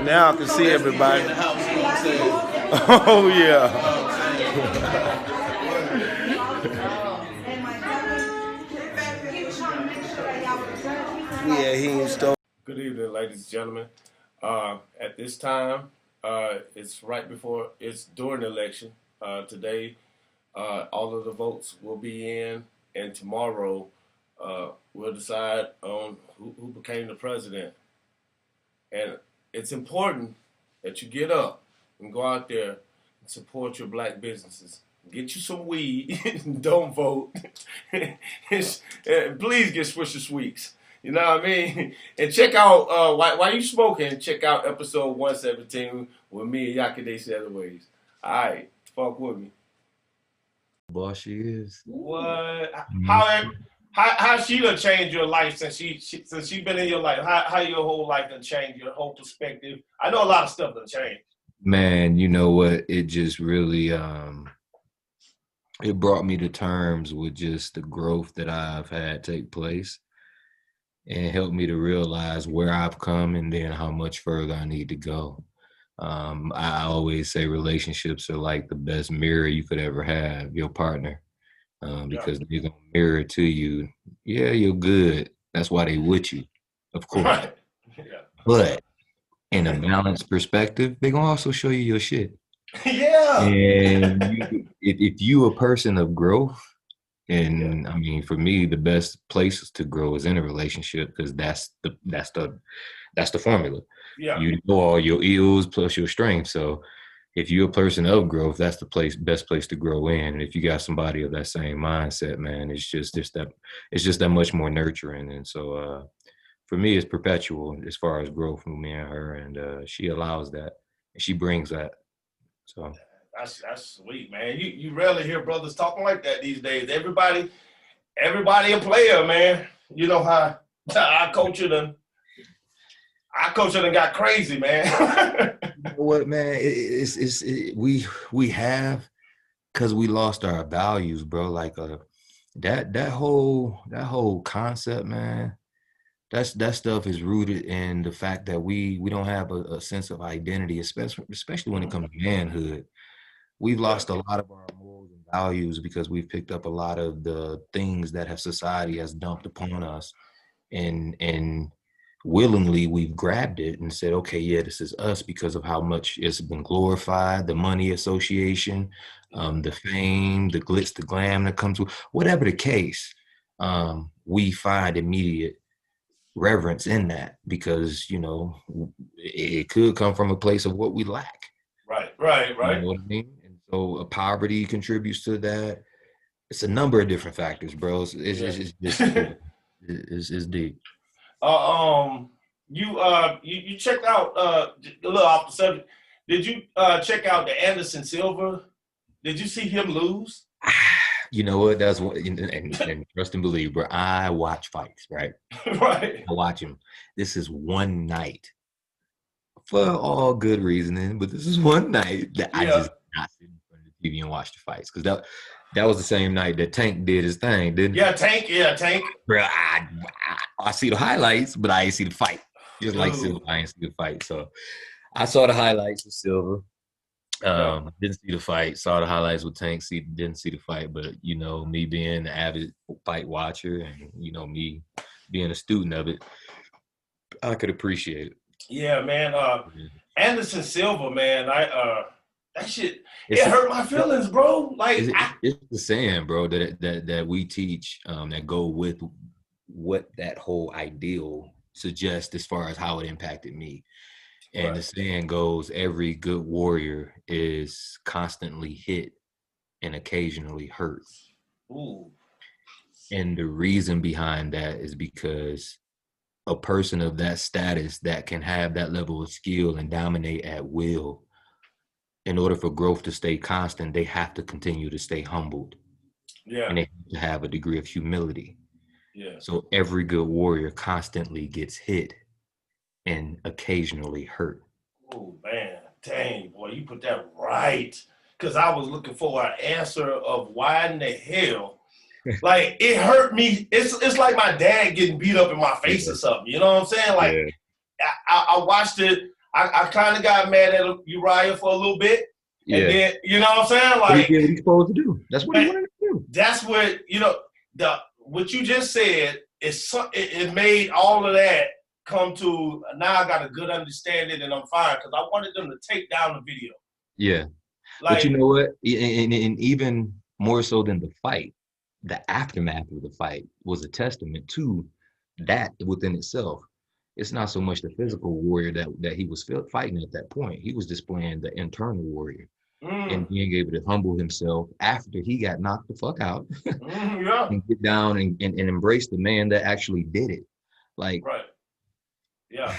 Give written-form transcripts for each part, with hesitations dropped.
Now I can see everybody. Oh yeah. Yeah, he ain't stole. Good evening, ladies and gentlemen. At this time, it's right before, it's during the election. Today, all of the votes will be in, and tomorrow we'll decide on who became the president. And it's important that you get up and go out there and support your black businesses. Get you some weed. Don't vote. Please get Swisher Sweets. You know what I mean? And check out, while you smoking, check out episode 117 with me and Yakini Ceteways. All right, fuck with me. Boss, she is. What? How she done changed your life since she been in your life? How your whole life done changed, your whole perspective? I know a lot of stuff done changed. Man, you know what? It just really it brought me to terms with just the growth that I've had take place, and helped me to realize where I've come and then how much further I need to go. I always say relationships are like the best mirror you could ever have, your partner, because they're going to mirror to you, yeah, you're good. That's why they with you, of course. Right. Yeah. But in a balanced perspective, they're going to also show you your shit. Yeah. And if you a person of growth, and I mean, for me, the best place to grow is in a relationship, because that's the formula. Yeah. You know all your ills plus your strengths. So if you're a person of growth, that's the best place to grow in. And if you got somebody of that same mindset, man, it's just that much more nurturing. And so for me, it's perpetual as far as growth with me and her, and she allows that, and she brings that. So that's sweet, man. You rarely hear brothers talking like that these days. Everybody a player, man. You know how our culture done got crazy, man. You know what, man? We have, because we lost our values, bro. Like that whole concept, man. That stuff is rooted in the fact that we don't have a sense of identity, especially when it comes to manhood. We've lost a lot of our morals and values because we've picked up a lot of the things that society has dumped upon us, and willingly we've grabbed it and said, okay, yeah, this is us, because of how much it's been glorified, the money association, the fame, the glitz, the glam that comes with, whatever the case, we find immediate reverence in that, because, you know, it could come from a place of what we lack. Right. You know what I mean? And so poverty contributes to that. It's a number of different factors, bro. It's deep. You checked out a little off the subject. Did you check out the Anderson Silva? Did you see him lose? You know what? That's what, and trust and believe, bro. I watch fights, right? Right. I watch them. This is one night, for all good reasoning, but this is one night that I just not sit in front of the TV and watch the fights, because that was the same night that Tank did his thing, didn't he? Yeah, Tank. Bro, I see the highlights, but I ain't see the fight. Just like Silva, I ain't see the fight. So I saw the highlights with Silva. Didn't see the fight. Saw the highlights with Tank. Didn't see the fight. But, you know, me being an avid fight watcher, and, you know, me being a student of it, I could appreciate it. Yeah, man. Anderson Silva, man. That shit, it hurt my feelings, bro. Like, it's the saying, bro, that we teach, that go with what that whole ideal suggests as far as how it impacted me. And the saying goes, every good warrior is constantly hit and occasionally hurt. Ooh. And the reason behind that is because a person of that status that can have that level of skill and dominate at will, in order for growth to stay constant, they have to continue to stay humbled. Yeah. And they have to have a degree of humility. Yeah. So every good warrior constantly gets hit and occasionally hurt. Oh, man. Dang, boy, you put that right. Because I was looking for an answer of why in the hell. Like, it hurt me. It's like my dad getting beat up in my face or something. You know what I'm saying? Like, I watched it. I kind of got mad at Uriah for a little bit. And Yeah. then, you know what I'm saying? But he Like, did what he's supposed to do. That's what he wanted to do. that's what, what you just said, it made all of that come to, now I got a good understanding and I'm fine, because I wanted them to take down the video. Yeah. But Like, you know what? And even more so than the fight, the aftermath of the fight was a testament to that within itself. It's not so much the physical warrior that he was fighting at that point. He was displaying the internal warrior and being able to humble himself after he got knocked the fuck out yeah. and get down and embrace the man that actually did it. Like, right. Yeah.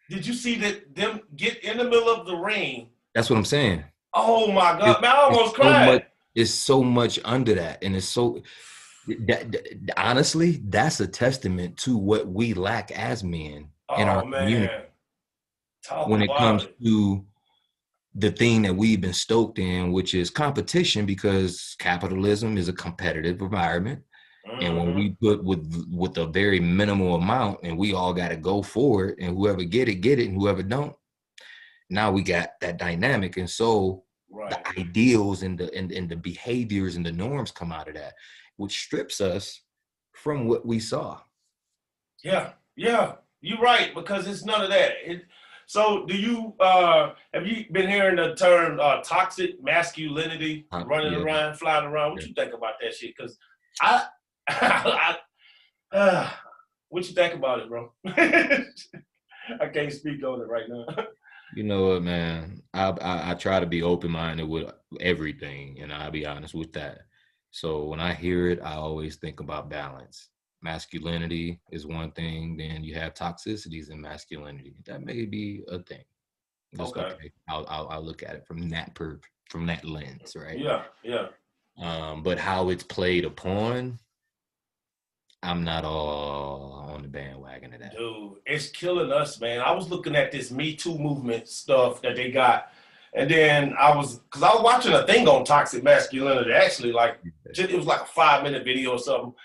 Did you see them get in the middle of the ring? that's what I'm saying. Oh my God, man, I almost cried. It's so much under that, and it's so honestly, that's a testament to what we lack as men in our community when it comes to the thing that we've been stoked in, which is competition, because capitalism is a competitive environment. And when we put with a very minimal amount and we all got to go for it, and whoever get it, and whoever don't, now we got that dynamic. And so the ideals and the behaviors and the norms come out of that, which strips us from what we saw. Yeah, you're right, because it's none of that. So do you, have you been hearing the term toxic masculinity running around, flying around? What you think about that shit? Because what you think about it, bro? I can't speak on it right now. You know what, man? I try to be open-minded with everything, and I'll be honest with that. So when I hear it, I always think about balance. Masculinity is one thing, then you have toxicities in masculinity. That may be a thing. Just, okay. I'll look at it from that lens, right? Yeah. But how it's played upon, I'm not all on the bandwagon of that. Dude, it's killing us, man. I was looking at this Me Too movement stuff that they got, and then because I was watching a thing on toxic masculinity, actually, like, it was like a 5-minute video or something.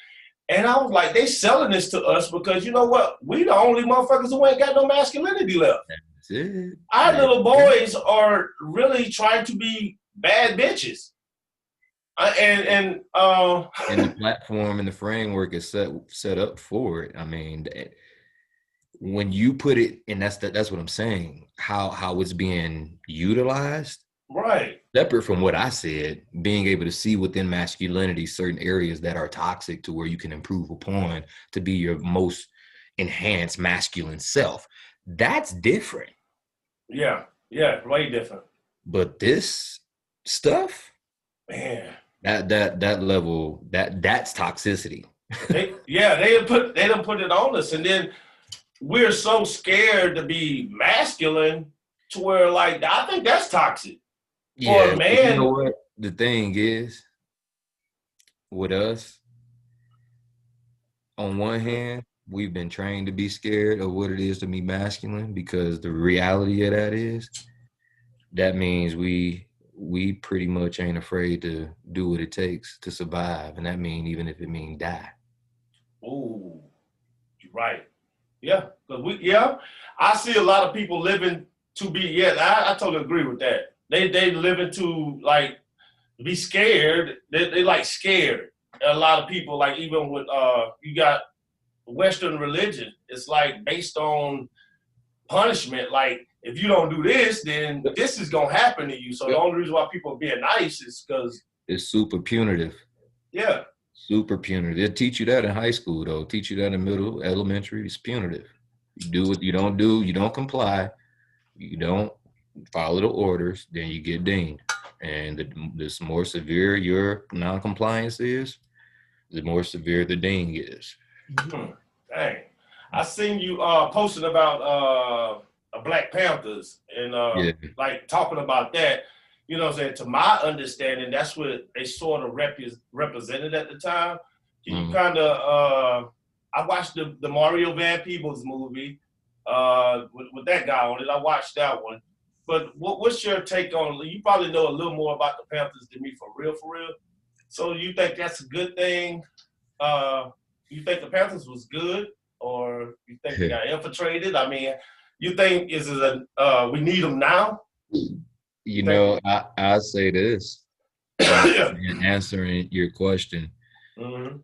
And I was like, they selling this to us because, you know what? We the only motherfuckers who ain't got no masculinity left. That's it. Our little boys are really trying to be bad bitches. And the platform and the framework is set up for it. I mean, when you put it, and that's what I'm saying, how it's being utilized, right? Separate from what I said, being able to see within masculinity certain areas that are toxic to where you can improve upon to be your most enhanced masculine self. That's different. Yeah, way different. But this stuff, man, that level, that's toxicity. they done put it on us, and then we're so scared to be masculine to where, like, I think that's toxic. Yeah, man. You know what the thing is with us? On one hand, we've been trained to be scared of what it is to be masculine, because the reality of that is that means we pretty much ain't afraid to do what it takes to survive, and that means even if it means die. Ooh, you're right. Yeah, because I see a lot of people living to be. I totally agree with that. They living to, like, be scared. They like scared. A lot of people, like, even with you got Western religion, it's like based on punishment. Like, if you don't do this, then this is gonna happen to you. So the only reason why people are being nice is because it's super punitive. Yeah. Super punitive. They'll teach you that in high school, though. Teach you that in middle, elementary. It's punitive. You do what you don't do. You don't comply. You don't follow the orders, then you get dinged. And the more severe your non-compliance is, the more severe the ding is. Dang. I seen you posting about Black Panthers and like talking about that. You know what I'm saying? To my understanding, that's what they sort of represented at the time. Can you kind of, I watched the Mario Van Peebles movie with that guy on it. I watched that one. But what's your take on, you probably know a little more about the Panthers than me, for real? So you think that's a good thing? You think the Panthers was good, or you think they got infiltrated? I mean, You think is it we need them now? You Think? know, I say this Yeah. in answering your question. Mm-hmm.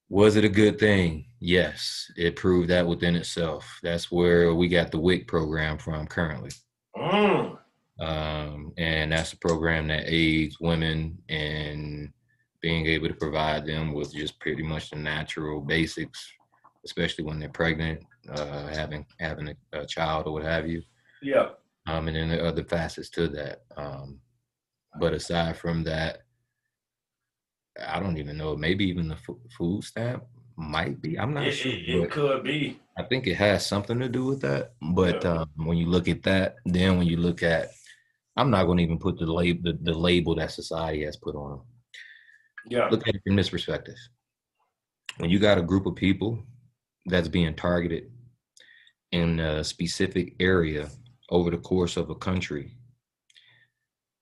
Was it a good thing? Yes, it proved that within itself. That's where we got the WIC program from currently. Mm. And that's a program that aids women in being able to provide them with just pretty much the natural basics, especially when they're pregnant, having a child or what have you. Yeah. And then there are other facets to that. But aside from that, I don't even know. Maybe even the food stamp might be. I'm not sure, It but could be. I think it has something to do with that. But Yeah. when you look at that, then when you look at, I'm not going to even put the label that society has put on them. Yeah. Look at it from this perspective. When you got a group of people that's being targeted in a specific area over the course of a country,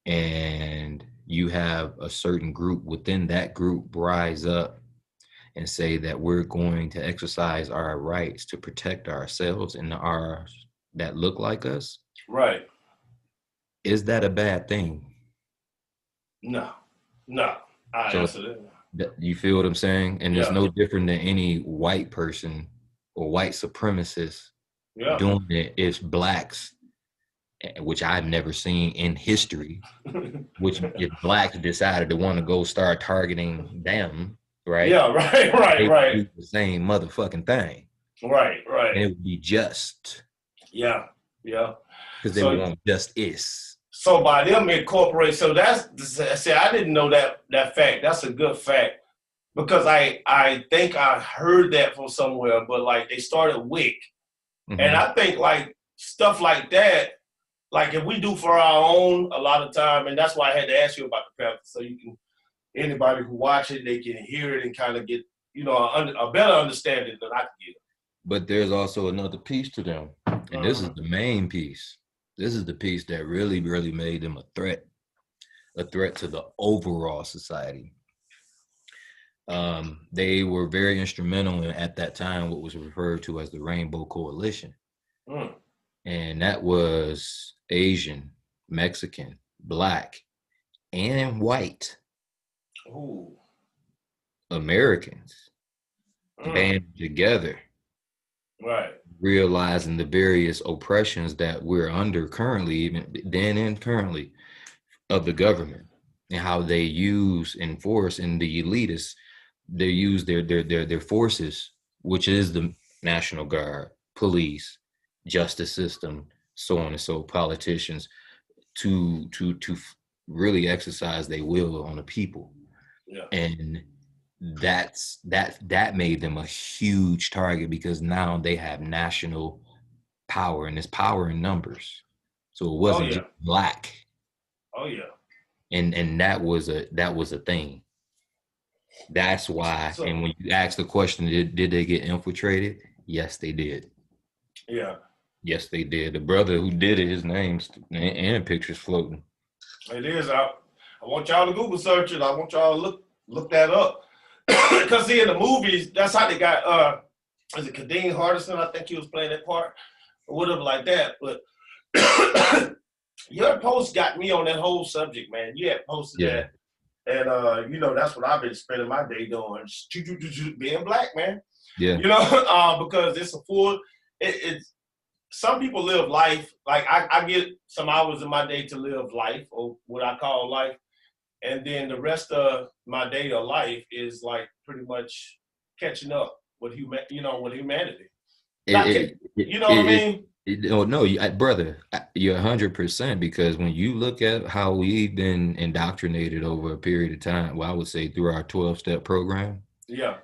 and you have a certain group within that group rise up and say that we're going to exercise our rights to protect ourselves and ours that look like us, Right. is that a bad thing? No. No. I So answered it. you feel what I'm saying? And it's Yeah. no different than any white person or white supremacist Yeah. doing it. It's blacks, which I've never seen in history, which if blacks decided to want to go start targeting them, right? Yeah. Right. Right. They would Right. do the same motherfucking thing. Right. Right. And it would be just Yeah. Yeah. because they would So want justice. so by them incorporate. So that's see, I didn't know that fact. That's a good fact because I think I heard that from somewhere. But like they started WIC, and Mm-hmm. I think like stuff like that. Like if we do for our own a lot of time, and that's why I had to ask you about the Panther, so you can anybody who watch it, they can hear it and kind of get a better understanding than I can get. But there's also another piece to them. And this is the main piece. This is the piece that really, really made them a threat to the overall society. They were very instrumental in, at that time, what was referred to as the Rainbow Coalition. Mm. And that was Asian, Mexican, Black, and white Ooh. Americans band together, Right. realizing the various oppressions that we're under currently, even then and currently, of the government, and how they use and force, and the elitists, they use their forces, which is the National Guard, police, justice system, so on and so, politicians, to really exercise their will on the people. Yeah. And that made them a huge target because now they have national power, and it's power in numbers. So it Oh wasn't yeah. just black. Oh yeah. And that was a thing. That's why. So And when you ask the question, did they get infiltrated? Yes, they did. yeah. Yes, they did. The brother who did it, his name's and pictures floating. It is. I want y'all to Google search it. I want y'all to look that up. Because see, in the movies, that's how they got is it Kadeem Hardison? I think he was playing that part or whatever like that. But your post got me on that whole subject, man. You had posted Yeah, that. And that's what I've been spending my day doing, being black, man. yeah, Because it's a full it's some people live life like I get some hours in my day to live life, or what I call life, and then the rest of my day or life is like pretty much catching up with with humanity. Not, you know what I mean? oh no, brother, you're 100%, because when you look at how we've been indoctrinated over a period of time, well, I would say through our 12-step program. Yeah.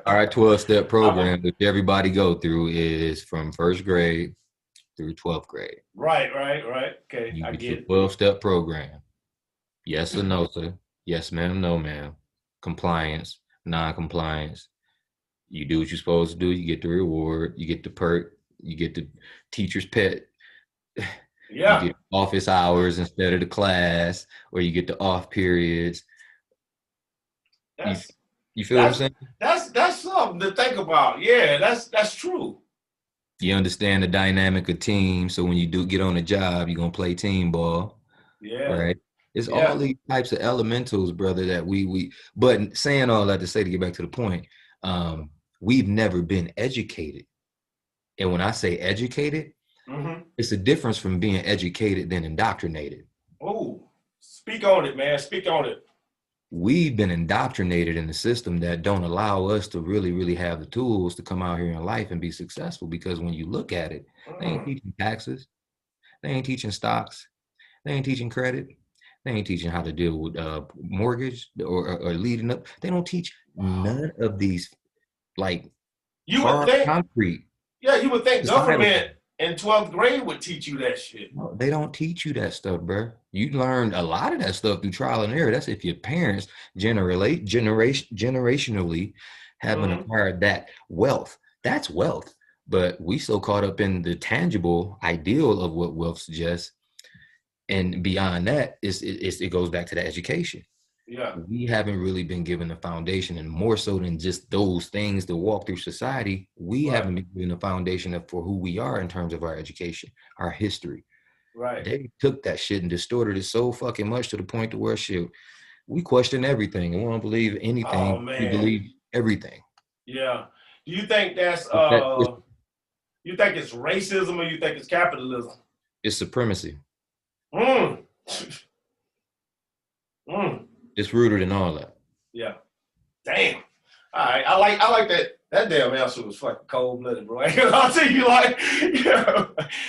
Our 12-step program, which everybody go through, is from first grade through 12th grade. Right. Okay, You I get your get it. 12-step program. Yes or no, sir. Yes, ma'am. No, ma'am. Compliance, non-compliance. You do what you're supposed to do. You get the reward. You get the perk. You get the teacher's pet. You Yeah. get office hours instead of the class, or you get the off periods. You, That's you feel what I'm that's saying? that's something to think about. Yeah, that's true. You understand the dynamic of teams. So when you do get on a job, you're gonna play team ball, Yeah. right? It's all Yeah. these types of elementals, brother, that we but saying all that to say, to get back to the point, um, we've never been educated. And when I say educated, Mm-hmm. it's a difference from being educated than indoctrinated. Oh, speak on it, man. Speak on it. We've been indoctrinated in a system that don't allow us to really have the tools to come out here in life and be successful. Because when you look at it, they ain't Mm. teaching taxes, they ain't teaching stocks, they ain't teaching credit, they ain't teaching how to deal with mortgage or leading up. They don't teach none of these like You would hard think, concrete yeah, you would think societal. government in 12th grade would teach you that shit. No, they don't teach you that stuff, bro. You learned a lot of that stuff through trial and error. That's if your parents generationally haven't Mm-hmm. acquired that wealth. That's wealth. But we so caught up in the tangible ideal of what wealth suggests, and beyond that, it goes back to the education. Yeah. We haven't really been given the foundation, and more so than just those things to walk through society, we Right. haven't been given the foundation for who we are in terms of our education, our history. Right. They took that shit and distorted it so fucking much to the point to where shit, we question everything and we don't believe Oh anything. We man. believe everything. Yeah. Do you think that's It's you think it's racism or you think it's capitalism? it's supremacy. Mm. Mm. It's rooted in all that. Yeah. Damn. All right. I like that. That damn answer was fucking cold blooded, bro. I'll tell you, like,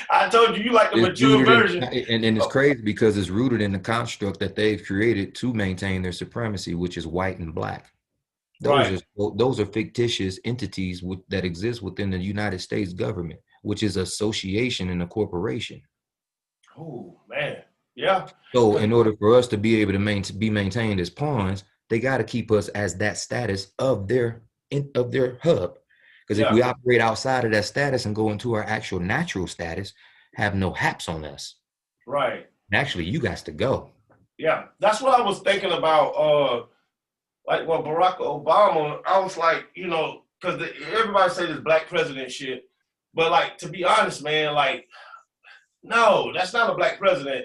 I told you like the It's mature rooted version. and it's crazy because it's rooted in the construct that they've created to maintain their supremacy, which is white and black. Right. Those are fictitious entities that exist within the United States government, which is association and a corporation. Oh man. Yeah. So in order for us to be able to be maintained as pawns, they got to keep us as that status of their hub. Because if we Yeah. operate outside of that status and go into our actual natural status, have no haps on us. Right. Actually, you got to go. Yeah. That's what I was thinking about. Like when Barack Obama, I was like, because everybody say this black president shit, but like to be honest, man, like no, that's not a black president.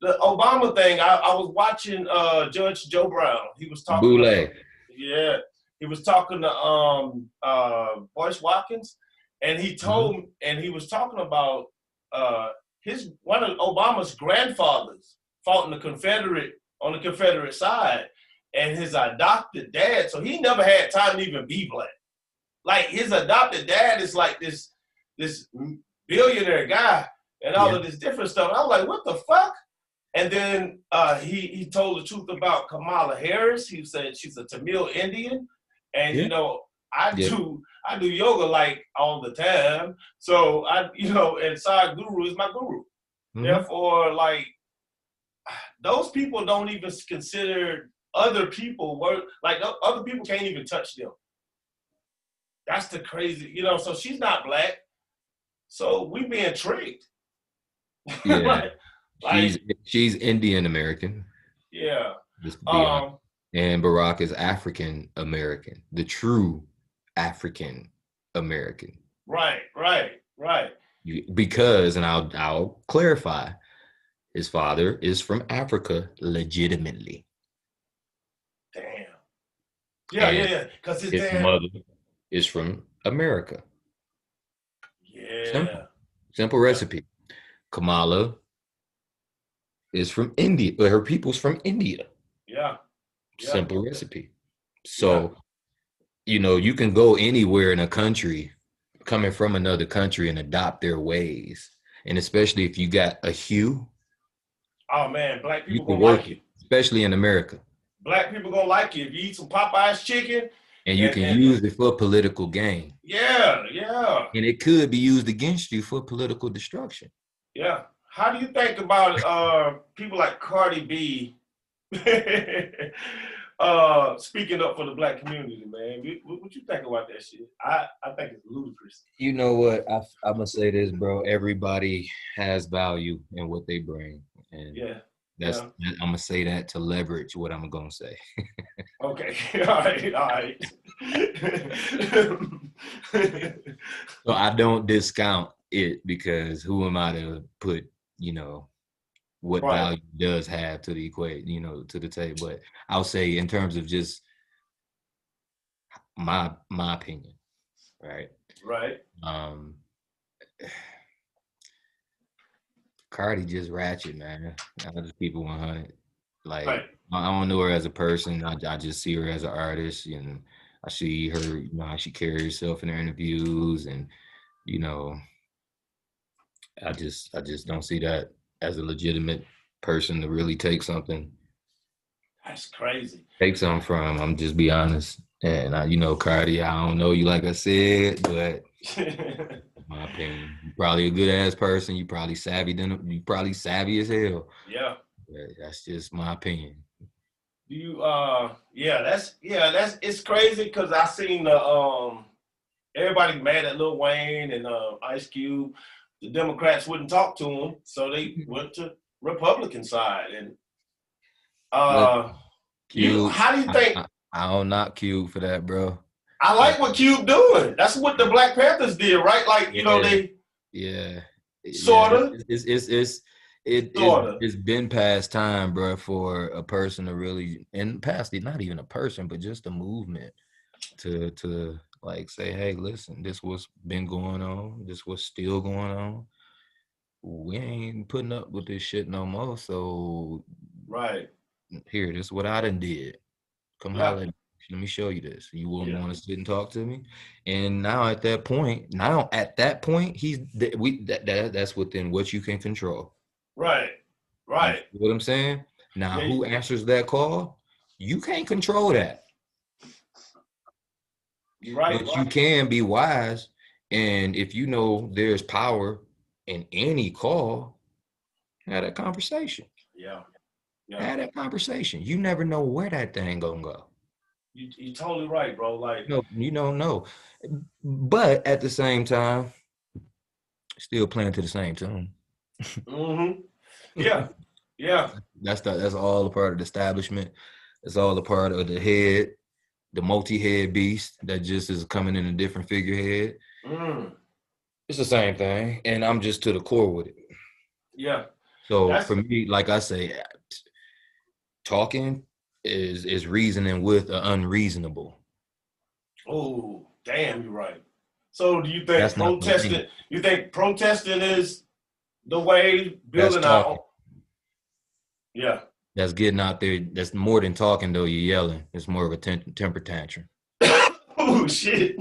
The Obama thing, I was watching Judge Joe Brown. He was talking to, Boule. yeah, he was talking to Boyce Watkins, and he was talking about his one of Obama's grandfathers fought in on the Confederate side, and his adopted dad. So he never had time to even be black. Like his adopted dad is like this billionaire guy and all Yeah. of this different stuff. And I was like, what the fuck? And then he told the truth about Kamala Harris. He said she's a Tamil Indian, and Yeah. I Yeah. do yoga like all the time. So and Sai Guru is my guru. Mm-hmm. Therefore, like those people don't even consider other people like other people can't even touch them. That's the crazy, so she's not black. So we being tricked. Yeah. like, She's Indian American. yeah. Just to be honest. And Barack is African American, the true African American. Right. Because, and I'll clarify, his father is from Africa legitimately. Damn. Yeah. Because his mother is from America. Yeah. Simple recipe. Kamala is from India. Her people's from India. Yeah. Simple recipe. So, you can go anywhere in a country, coming from another country, and adopt their ways. And especially if you got a hue. Oh man, black people gonna work like you. Especially in America. Black people gonna like you if you eat some Popeye's chicken. And you can use it for political gain. Yeah. And it could be used against you for political destruction. Yeah. How do you think about people like Cardi B speaking up for the black community, man? What you think about that shit? I think it's ludicrous. You know what? I'm gonna say this, bro. Everybody has value in what they bring, and I'm gonna say that to leverage what I'm gonna say. Okay, all right. So I don't discount it because who am I to put, what Right. value does have to the equation, to the table. But I'll say in terms of just my opinion, right? Right. Cardi just ratchet, man. I'll just keep it 100. Like, Right. I don't know her as a person. I just see her as an artist, and I see her, how she carries herself in her interviews, and I just don't see that as a legitimate person to really take something That's crazy. from. I'm just be honest. And Cardi, I don't know you like I said, but my opinion, you're probably a good ass person. You probably savvy as hell. Yeah. But that's just my opinion. Do you that's it's crazy because I seen the everybody mad at Lil Wayne and Ice Cube. The Democrats wouldn't talk to him, so they went to Republican side. And Cube, how do you think? I don't knock Cube for that, bro. I like what Cube doing. That's what the Black Panthers did, right? Like they sort of. It's been past time, bro, for a person to really, and past it, not even a person, but just a movement to like say, hey, listen, this what's been going on, this what's still going on. We ain't putting up with this shit no more. So right here, this is what I done did. Come holler at me. Let me show you this. You wouldn't want to sit and talk to me. And now at that point, that's within what you can control. Right. You know what I'm saying? Now, who answers that call? You can't control that. Right. But you can be wise. And if you know there's power in any call, have that conversation. Yeah. Have that conversation. You never know where that thing gonna go. You're totally right, bro. Like, no, you don't know. But at the same time, still playing to the same tune. Mm-hmm. Yeah. Yeah. That's all a part of the establishment. It's all a part of the head, the multi-head beast that just is coming in a different figurehead. It's the same thing, and I'm just to the core with it. Yeah. So for me, like I say, talking is reasoning with an unreasonable. Oh, damn, you're right. So do you think protesting? You think protesting is the way building out? Yeah. That's getting out there. That's more than talking, though. You're yelling. It's more of a temper tantrum. Oh shit.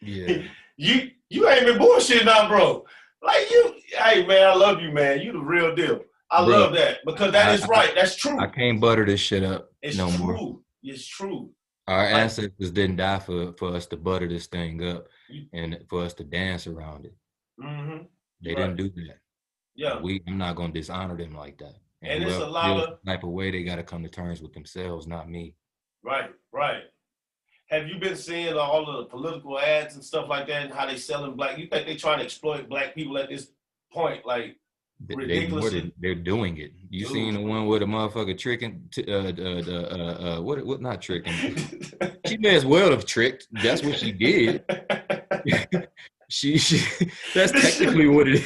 Yeah. You ain't been bullshitting now, bro. Like hey man, I love you, man. You the real deal. I love that because that is right. That's true. I can't butter this shit up more. It's true. Our ancestors didn't die for us to butter this thing up and for us to dance around it. Mm-hmm. They didn't do that. Yeah. I'm not gonna dishonor them like that. And it's a lot of type of way they got to come to terms with themselves, not me. Right. Have you been seeing all of the political ads and stuff like that and how they selling black? You think they trying to exploit black people at this point? Like, ridiculously? They're doing it. You seen the one with a motherfucker tricking? What? Not tricking. She may as well have tricked. That's what she did. she that's technically what it is.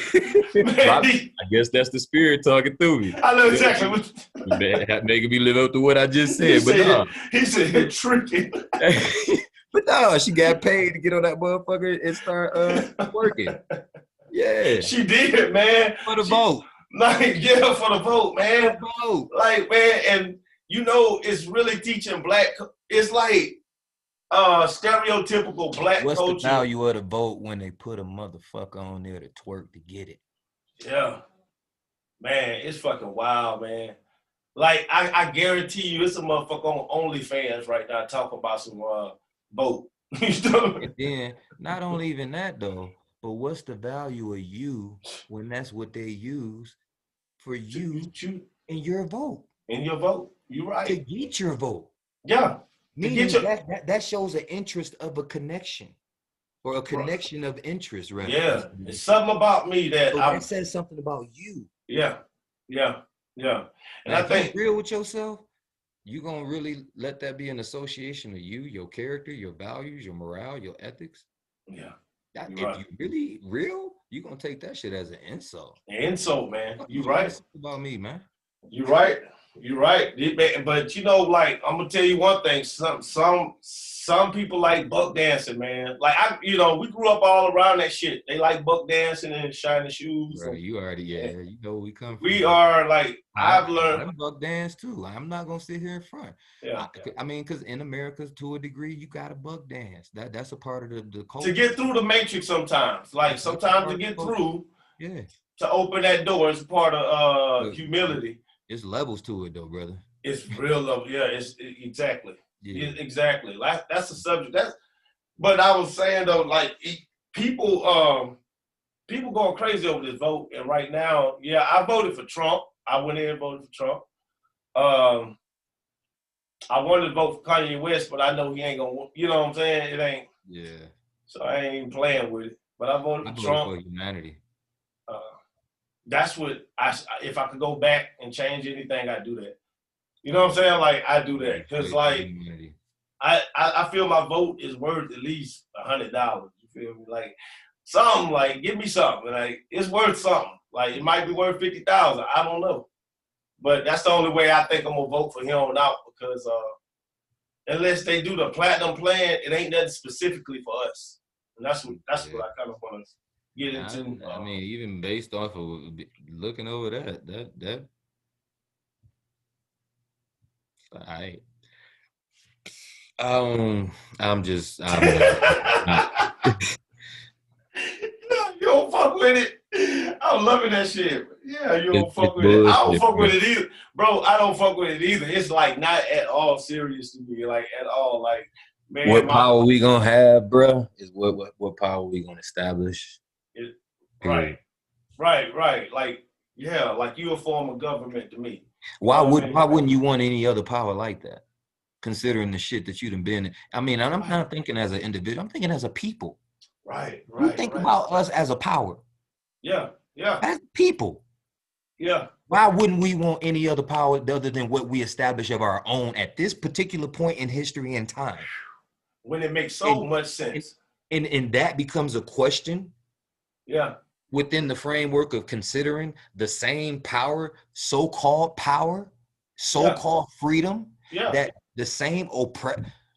I guess that's the spirit talking through me. I know exactly what making me live up to what I just said. He said tricking. But no, she got paid to get on that motherfucker and start working. Yeah. She did, man. For the vote. Like, yeah, for the vote, man. Like, man, and it's really teaching black. It's like stereotypical black culture. What's the value of the vote when they put a motherfucker on there to twerk to get it? Yeah. Man, it's fucking wild, man. Like, I guarantee you it's a motherfucker on OnlyFans right now talking about some vote. And then, not only even that, though, but what's the value of you when that's what they use for you in your vote? In your vote. You're right. To get your vote. Yeah. Meaning that shows an interest of a connection or a connection of interest, right? Yeah. It's something about me that says something about you. Yeah. And I think real with yourself, You gonna really let that be an association of you, your character, your values, your morale, your ethics? Yeah, That you're if right. you really real, you gonna take that shit as an insult. An insult, man. What You're you gonna right. say about me, man? You're right. You're right. But you know, like I'm gonna tell you one thing. Some people like buck dancing, man. Like we grew up all around that shit. They like buck dancing and shiny shoes, Bro, you already, and yeah, you know where we come from, we bro. are like I've I learned. done buck dance too. I'm not gonna sit here in front. Yeah, I, yeah. I mean, because in America, to a degree, you got to buck dance. That's a part of the To culture. get through the matrix, sometimes, like That's a sometimes to part of get the culture. through Yeah. to open that door is part of Look, humility. it's levels to it, though, brother. It's real love. Yeah, exactly. Yeah. Exactly. Like that's the subject. But I was saying though, like people, people going crazy over this vote, and right now, yeah, I voted for Trump. I went in and voted for Trump. Um, I wanted to vote for Kanye West, but I know he ain't gonna. You know what I'm saying? It ain't. Yeah. So I ain't even playing with it. But I voted I for voted Trump. for humanity. Uh, that's what if I could go back and change anything, I'd do that. You know what I'm saying? Like I do that because Straight for like humanity. I feel my vote is worth at least $100. You feel me? Like something, like give me something. Like it's worth something. Like it might be worth 50,000. I don't know, but that's the only way I think I'm gonna vote for him out because unless they do the platinum plan, it ain't nothing specifically for us, and that's what I kind of want to get into. I mean, even based off of looking over that, I, I'm just, not. You don't fuck with it. I'm loving that shit. Yeah, you don't It's fuck with it. I don't bullshit, fuck bro. with it either. Bro, I don't fuck with it either. It's like not at all serious to me. Like at all. Like, man, What power we gonna have, bro? Is what power we gonna establish? right, Period. right. Like, yeah, like you a form of government to me. You Why know what would I mean? why wouldn't you want any other power like that? Considering the shit that you done been in. I mean, and I'm Right, not thinking as an individual. I'm thinking as a people. right, You right, think right. about us as a power, Yeah, yeah, as people. yeah. Why wouldn't we want any other power other than what we establish of our own at this particular point in history and time? When it makes so And much and, sense. and that becomes a question Yeah, within the framework of considering the same power, so-called yeah, freedom, yeah. that the same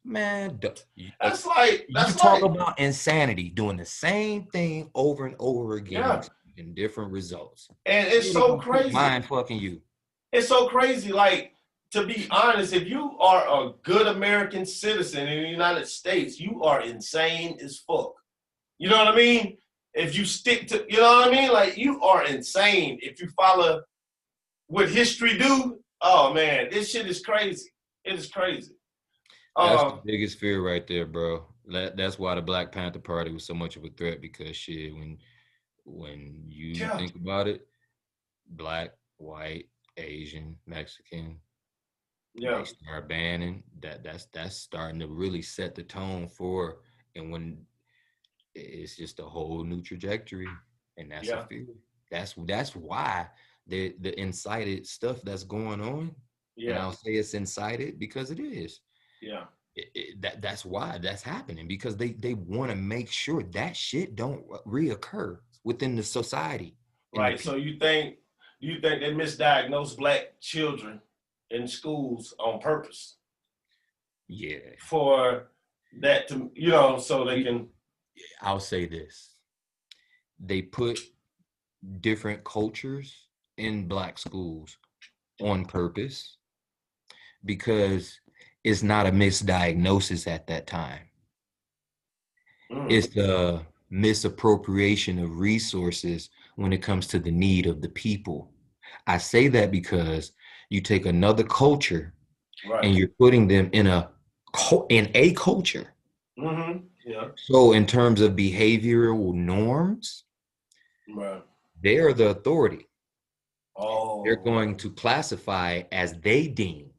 man, you That's talk like, about insanity, doing the same thing over and over again, yeah. expecting different results. And it's Really so gonna keep crazy. mind fucking you. It's so crazy. Like, to be honest, if you are a good American citizen in the United States, you are insane as fuck. You know what I mean? If you stick to, you know what I mean? Like, you are insane if you follow what history do. Oh man, this shit is crazy. It is crazy. That's the Um, biggest fear right there, bro. That's why the Black Panther Party was so much of a threat, because shit, when you yeah, think about it, black, white, Asian, Mexican, yeah, they start banning that's starting to really set the tone for, and when it's just a whole new trajectory, and that's a yeah, fear. That's why the incited stuff that's going on, and yeah, I'll say it's incited because it is. yeah. That's why that's happening, because they want to make sure that shit don't reoccur within the society and the Right. So people. you think they misdiagnose black children in schools on purpose Yeah. for that to so they can. I'll say this. They put different cultures in black schools on purpose, because it's not a misdiagnosis at that time. Mm, It's the misappropriation of resources when it comes to the need of the people. I say that because you take another culture right. and you're putting them in a culture. Mm-hmm. Yeah. So in terms of behavioral norms, Right. they're the authority. They're Oh, right. going to classify as they deem,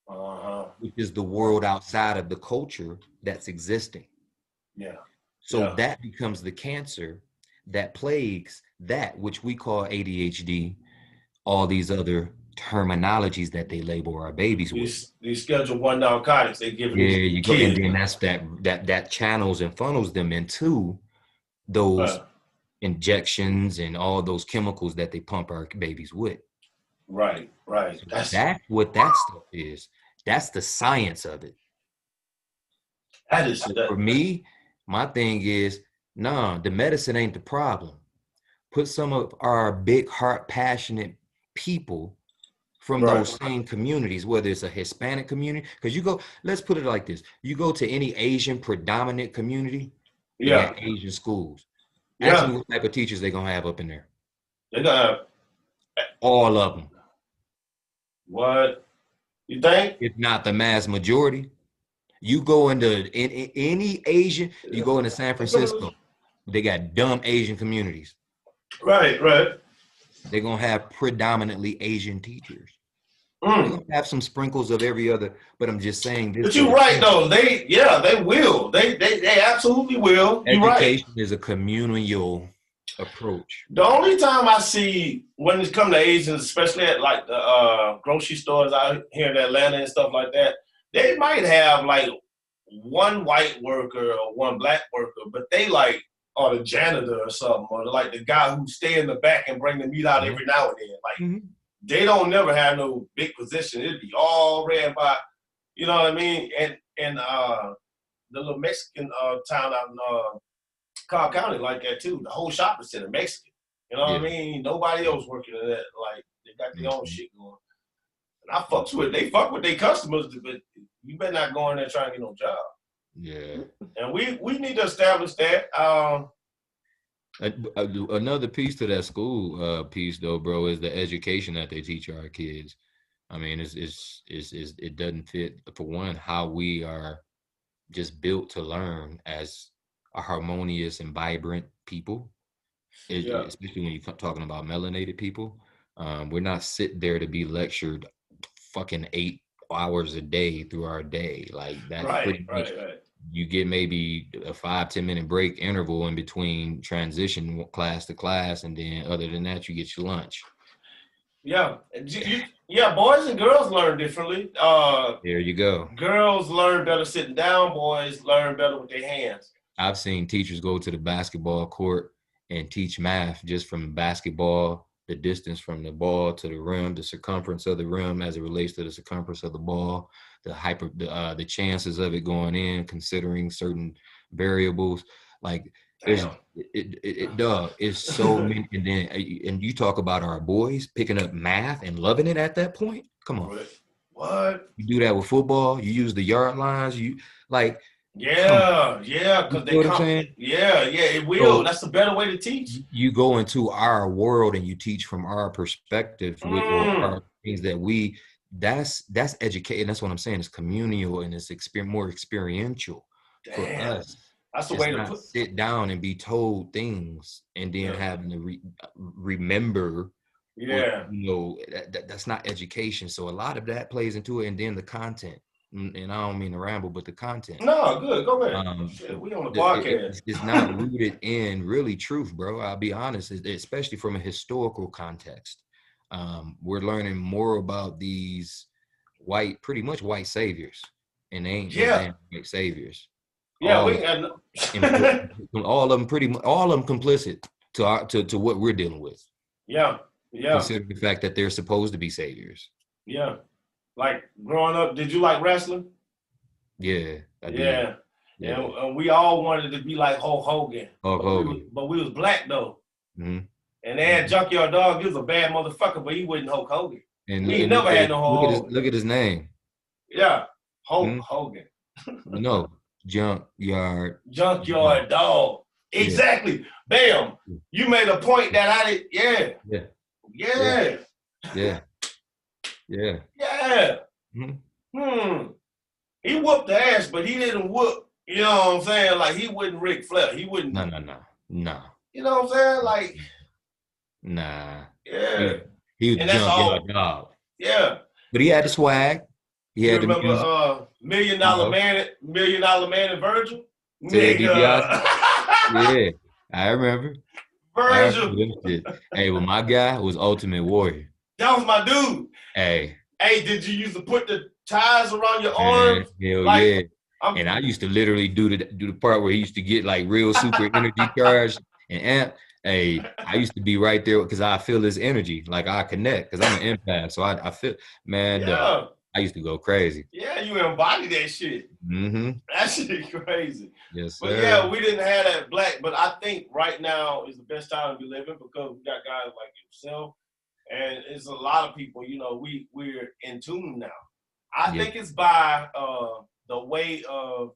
Uh-huh. which is the Right. world outside of the culture that's existing. Yeah. So Yeah. that becomes the cancer that plagues that which we call ADHD, all these other terminologies that they label our babies with. These Schedule 1 narcotics they give Yeah, these you go, and kids. then that's that channels and funnels them into those injections and all those chemicals that they pump our babies with. Right. So that's what that stuff is. That's the science of it. That is For me, my thing is, nah, the medicine ain't the problem. Put some of our big heart passionate people from right. those same communities, whether it's a Hispanic community, because you go, let's put it like this. You go to any Asian predominant community, they Yeah. got Asian schools. Ask Yeah. me what type of teachers they're gonna have up in there. They're gonna have All of them. what? You think? If not the mass majority. You go into any Asian, you go into San Francisco, they got dumb Asian communities. Right. They're gonna have predominantly Asian teachers. They're gonna have some sprinkles of every other, but I'm just saying this. But you're right though. They will. They absolutely will. You're right. Education is a communal approach. The only time I see when it comes to Asians, especially at like the grocery stores out here in Atlanta and stuff like that, they might have like one white worker or one black worker, but they like are the janitor or something, or like the guy who stay in the back and bring the meat out every now and then. Like they don't never have no big position. It'd be all ran by, you know what I mean? And the little Mexican town out in Cobb County like that too. The whole shopping center Mexican. You know what I mean? Nobody else working in that. Like they got their own shit going. And I fucks with it. They fuck with their customers, but you better not go in there trying to get no job. Yeah. And we need to establish that. Another piece to that school piece though, bro, is the education that they teach our kids. I mean, it doesn't fit, for one, how we are just built to learn as a harmonious and vibrant people, especially when you're talking about melanated people. We're not sit there to be lectured fucking 8 hours a day through our day. Like that's pretty much. You get maybe a 5-10 minute break interval in between transition class to class, and then other than that, you get your lunch. Yeah, boys and girls learn differently. There you go. Girls learn better sitting down. Boys learn better with their hands. I've seen teachers go to the basketball court and teach math just from basketball, the distance from the ball to the rim, the circumference of the rim as it relates to the circumference of the ball, the chances of it going in, considering certain variables. Like it's so many. And you talk about our boys picking up math and loving it at that point. Come on. What? You do that with football, you use the yard lines, you like because they come. It will. So, that's the better way to teach. You go into our world and you teach from our perspective with our things that we. That's educating. That's what I'm saying. It's communal and it's more experiential for us. That's the way to sit down and be told things and then having to remember. Yeah, that's not education. So a lot of that plays into it, and then the content. And I don't mean to ramble, but the content. No, good. Go ahead. We on the podcast. It's not rooted in really truth, bro. I'll be honest, especially from a historical context. We're learning more about these pretty much white saviors, and they ain't white saviors. Yeah, all of them complicit to what we're dealing with. Yeah. Consider the fact that they're supposed to be saviors. Yeah. Like growing up, did you like wrestling? Yeah, I did. Yeah. And we all wanted to be like Hulk Hogan. But we was black though. Mm-hmm. And they had Junkyard Dog. He was a bad motherfucker, but he wasn't Hulk Hogan. He never had no Hulk Hogan. Look at his name. Yeah, Hulk Hogan. No, Junkyard Dog. Exactly. Yeah. Bam. You made a point that I did. Yeah. He whooped the ass, but he didn't whoop. You know what I'm saying? Like he wasn't Ric Flair. He wouldn't. No. You know what I'm saying? Like. Nah. Yeah. He was Junkyard Dog. Yeah. But he had the swag. He had remember the Million Dollar Man and Virgil? Nigga. Yeah, I remember. Virgil. Hey, well, my guy was Ultimate Warrior. That was my dude. Hey. Hey, did you used to put the ties around your Man, arms? hell Like, yeah. And I used to literally do the part where he used to get like real super energy charged and amp. Hey, I used to be right there because I feel his energy. Like I connect because I'm an empath. So I feel, man, yeah. I used to go crazy. Yeah, you embody that shit. Mm-hmm. That shit crazy. Yes, But sir. yeah, we didn't have that black. But I think right now is the best time to be living because we got guys like yourself. And it's a lot of people, you know, we're in tune now. I Yeah. think it's by the way of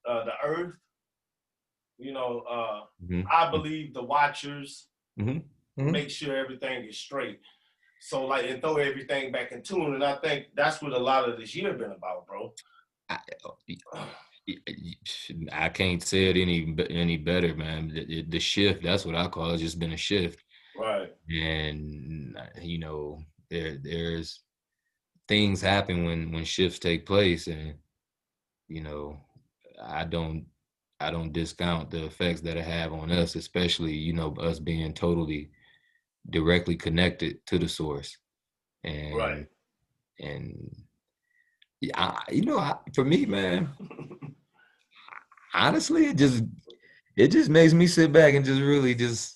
the earth. You know, I believe the watchers make sure everything is straight. So like and throw everything back in tune. And I think that's what a lot of this year been about, bro. I can't say it any better, man. The shift, that's what I call it. It's just been a shift. Right. And you know, there's things happen when shifts take place, and you know, I don't discount the effects that it have on us, especially, you know, us being totally directly connected to the source. Right. And you know, for me, man, honestly, it just makes me sit back and just really just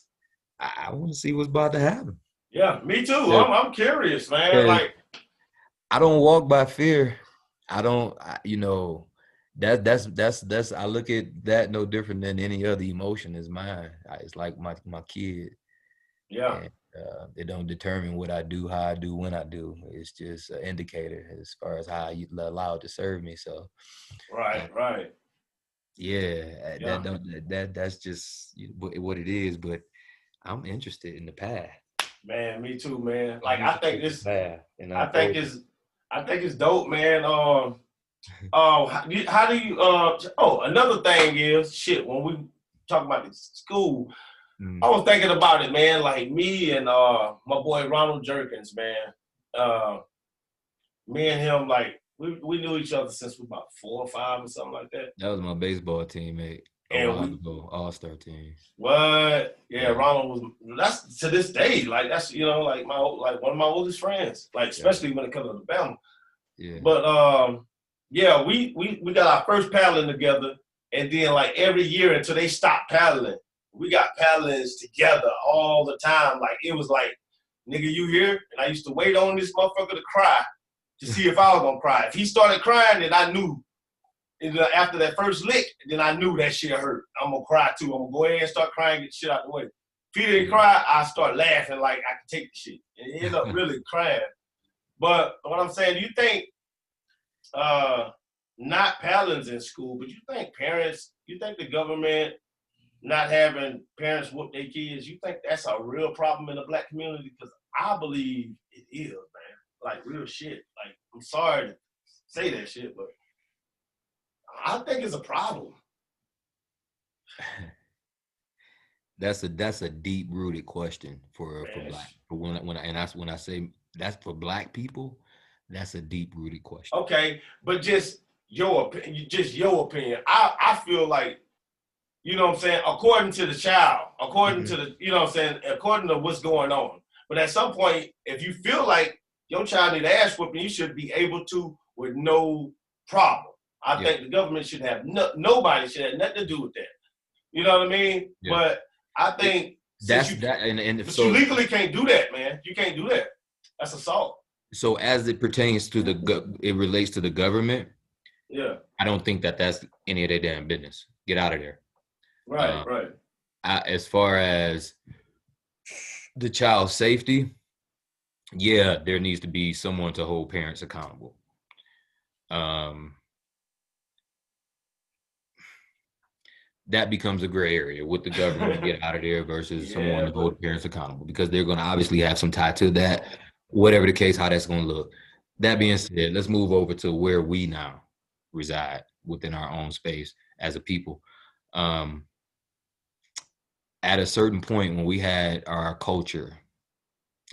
I want to see what's about to happen. Yeah, me too. I'm curious, man. Like I don't walk by fear. I don't, you know, that's I look at that no different than any other emotion is mine. It's like my kid. Yeah. And it don't determine what I do, how I do, when I do. It's just an indicator as far as how you allow it to serve me. So right. Yeah, that's just what it is. But I'm interested in the path. Man, me too, man. Like I think it's dope, man. How do you? Another thing is shit. When we talk about the school, I was thinking about it, man. Like me and my boy Ronald Jerkins, man. Me and him, like we knew each other since we were about 4 or 5 or something like that. That was my baseball teammate a while ago, all-star team. What? Yeah, Ronald was. That's to this day. Like that's like one of my oldest friends. Like especially when it comes to Alabama. Yeah. But yeah, we got our first paddling together, and then like every year until they stopped paddling, we got paddlings together all the time. Like it was like, nigga, you here? And I used to wait on this motherfucker to cry to see if I was gonna cry. If he started crying, then I knew. And after that first lick, then I knew that shit hurt. I'm gonna cry too. I'm gonna go ahead and start crying, get shit out the way. If he didn't cry, I start laughing like I could take the shit. And he ended up really crying. But what I'm saying, do you think not paddling's in school, but you think the government not having parents whoop their kids, you think that's a real problem in the black community? Because I believe it is, man. Like real shit. Like I'm sorry to say that shit, but I think it's a problem. That's a deep rooted question for black. When I say that's for black people, that's a deep rooted question. Okay, but just your opinion. I feel like, you know what I'm saying, according to the child, according to the, you know what I'm saying, according to what's going on. But at some point, if you feel like your child need ass whooping, you should be able to with no problem. I think the government should have nobody should have nothing to do with that. You know what I mean? Yeah. But I think so you legally can't do that, man. You can't do that. That's assault. So as it pertains to it relates to the government. Yeah. I don't think that's any of their damn business. Get out of there. Right. As far as the child's safety, yeah, there needs to be someone to hold parents accountable. That becomes a gray area with the government to get out of there versus someone to hold parents accountable, because they're going to obviously have some tie to that, whatever the case, how that's going to look. That being said, let's move over to where we now reside within our own space as a people. At a certain point when we had our culture,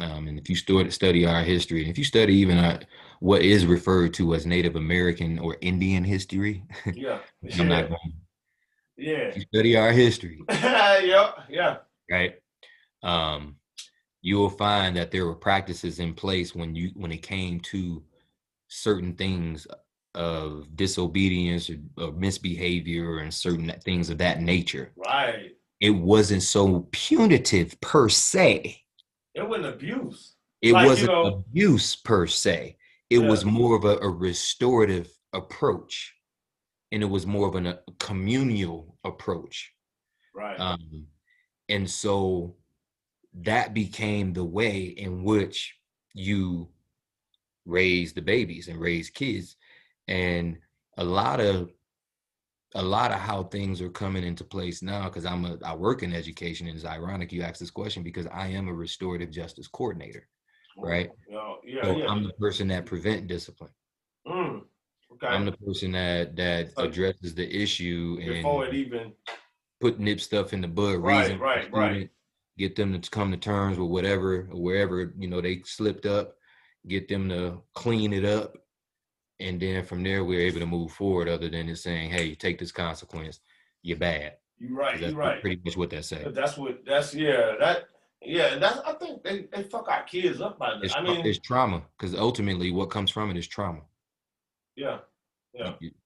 and if you study our history, and if you study even what is referred to as Native American or Indian history, I'm not going. If you study our history, yeah, right? you will find that there were practices in place when it came to certain things of disobedience or misbehavior and certain things of that nature. Right. It wasn't so punitive per se. It wasn't abuse. It wasn't abuse per se. It was more of a restorative approach, and it was more of a communal approach. Right. And so that became the way in which you raise the babies and raise kids. And a lot of how things are coming into place now, because I work in education, and it's ironic you asked this question because I am a restorative justice coordinator, right? So I'm the person that prevent discipline. Okay. I'm the person that addresses the issue before it even nip stuff in the bud, right. Get them to come to terms with whatever, wherever, they slipped up, get them to clean it up. And then from there, we're able to move forward, other than just saying, hey, you take this consequence, you're bad. You're right. That's you're right. Pretty much what that says. I think they fuck our kids up by this. It's trauma, because ultimately what comes from it is trauma. Yeah.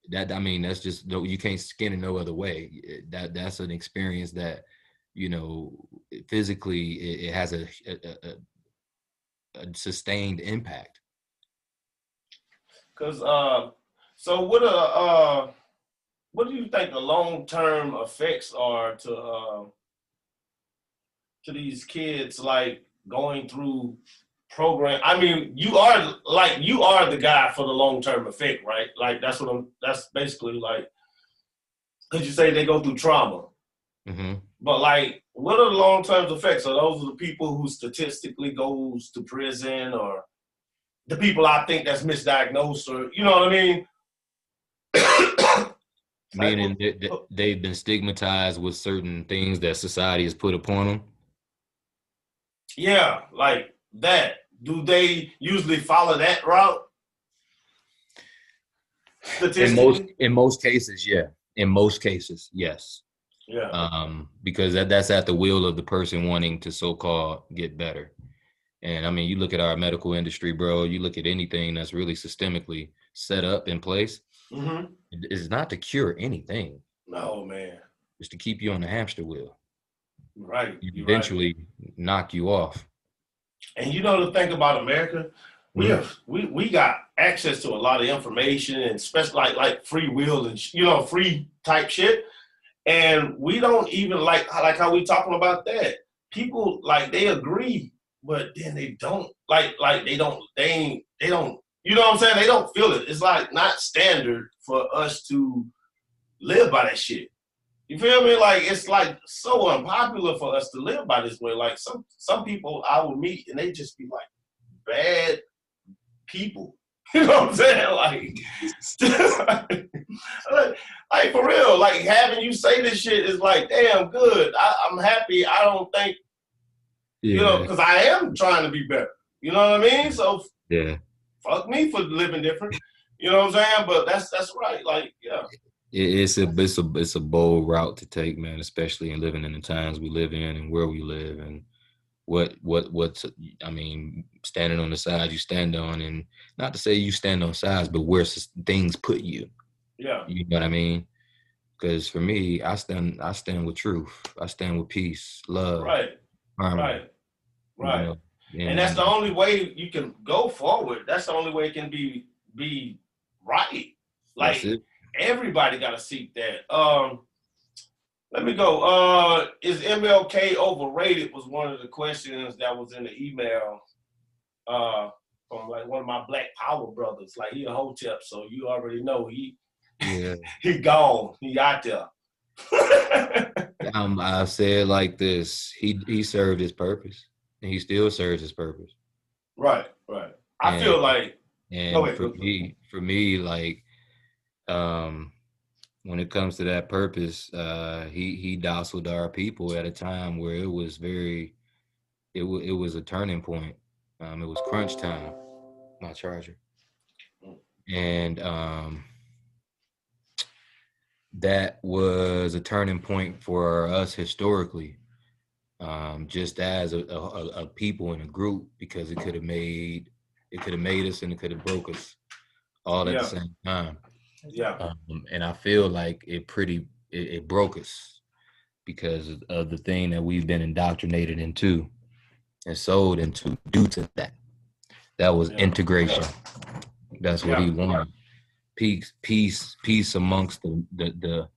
That's just, you can't skin it no other way. That's an experience that, physically it has a sustained impact. Because so what do you think the long-term effects are to these kids, like going through program? I mean, you are the guy for the long-term effect, right? Like that's basically like, because you say they go through trauma. Mm-hmm. But like, what are the long-term effects? Are those the people who statistically goes to prison, or the people I think that's misdiagnosed, or you know what I mean? Meaning they've been stigmatized with certain things that society has put upon them? Yeah, like that. Do they usually follow that route? Statistically? In most cases, yeah. In most cases, yes. Yeah. Because that's at the will of the person wanting to so-called get better. And I mean, you look at our medical industry, bro, you look at anything that's really systemically set up in place, it's not to cure anything. No, man. It's to keep you on the hamster wheel. Right. Eventually knock you off. And you know the thing about America, we got access to a lot of information, and especially like free will and free type shit. And we don't even like how we talking about that. People like they agree, but then they don't they don't, you know what I'm saying? They don't feel it. It's like not standard for us to live by that shit. You feel me? Like it's like so unpopular for us to live by this way. Like some people I would meet and they just be like bad people. You know what I'm saying? Like for real, like having you say this shit is like, damn good. I'm happy. I don't think, because I am trying to be better. You know what I mean? So fuck me for living different. You know what I'm saying? But that's right. Like, yeah. It's a bold route to take, man, especially in living in the times we live in and where we live, and what's I mean, standing on the side you stand on, and not to say you stand on sides, but where things put you. Yeah. You know what I mean? Because for me, I stand with truth. I stand with peace, love, harmony. Right. And that's the only way you can go forward. That's the only way it can be right. Like everybody got to seek that. Let me go. Is MLK overrated? Was one of the questions that was in the email from like one of my Black Power brothers. Like he a hotep, so you already know he gone. He out there. I say it like this: he served his purpose, and he still serves his purpose. Right. I feel like, and for me, like, when it comes to that purpose, he dociled our people at a time where it was it was a turning point. It was crunch time. My charger. And that was a turning point for us historically. just as a people in a group, because it could have made us and it could have broke us all at the same time. Yeah. And I feel like it broke us because of the thing that we've been indoctrinated into and sold into due to that. That was integration. That's what he wanted. Peace amongst the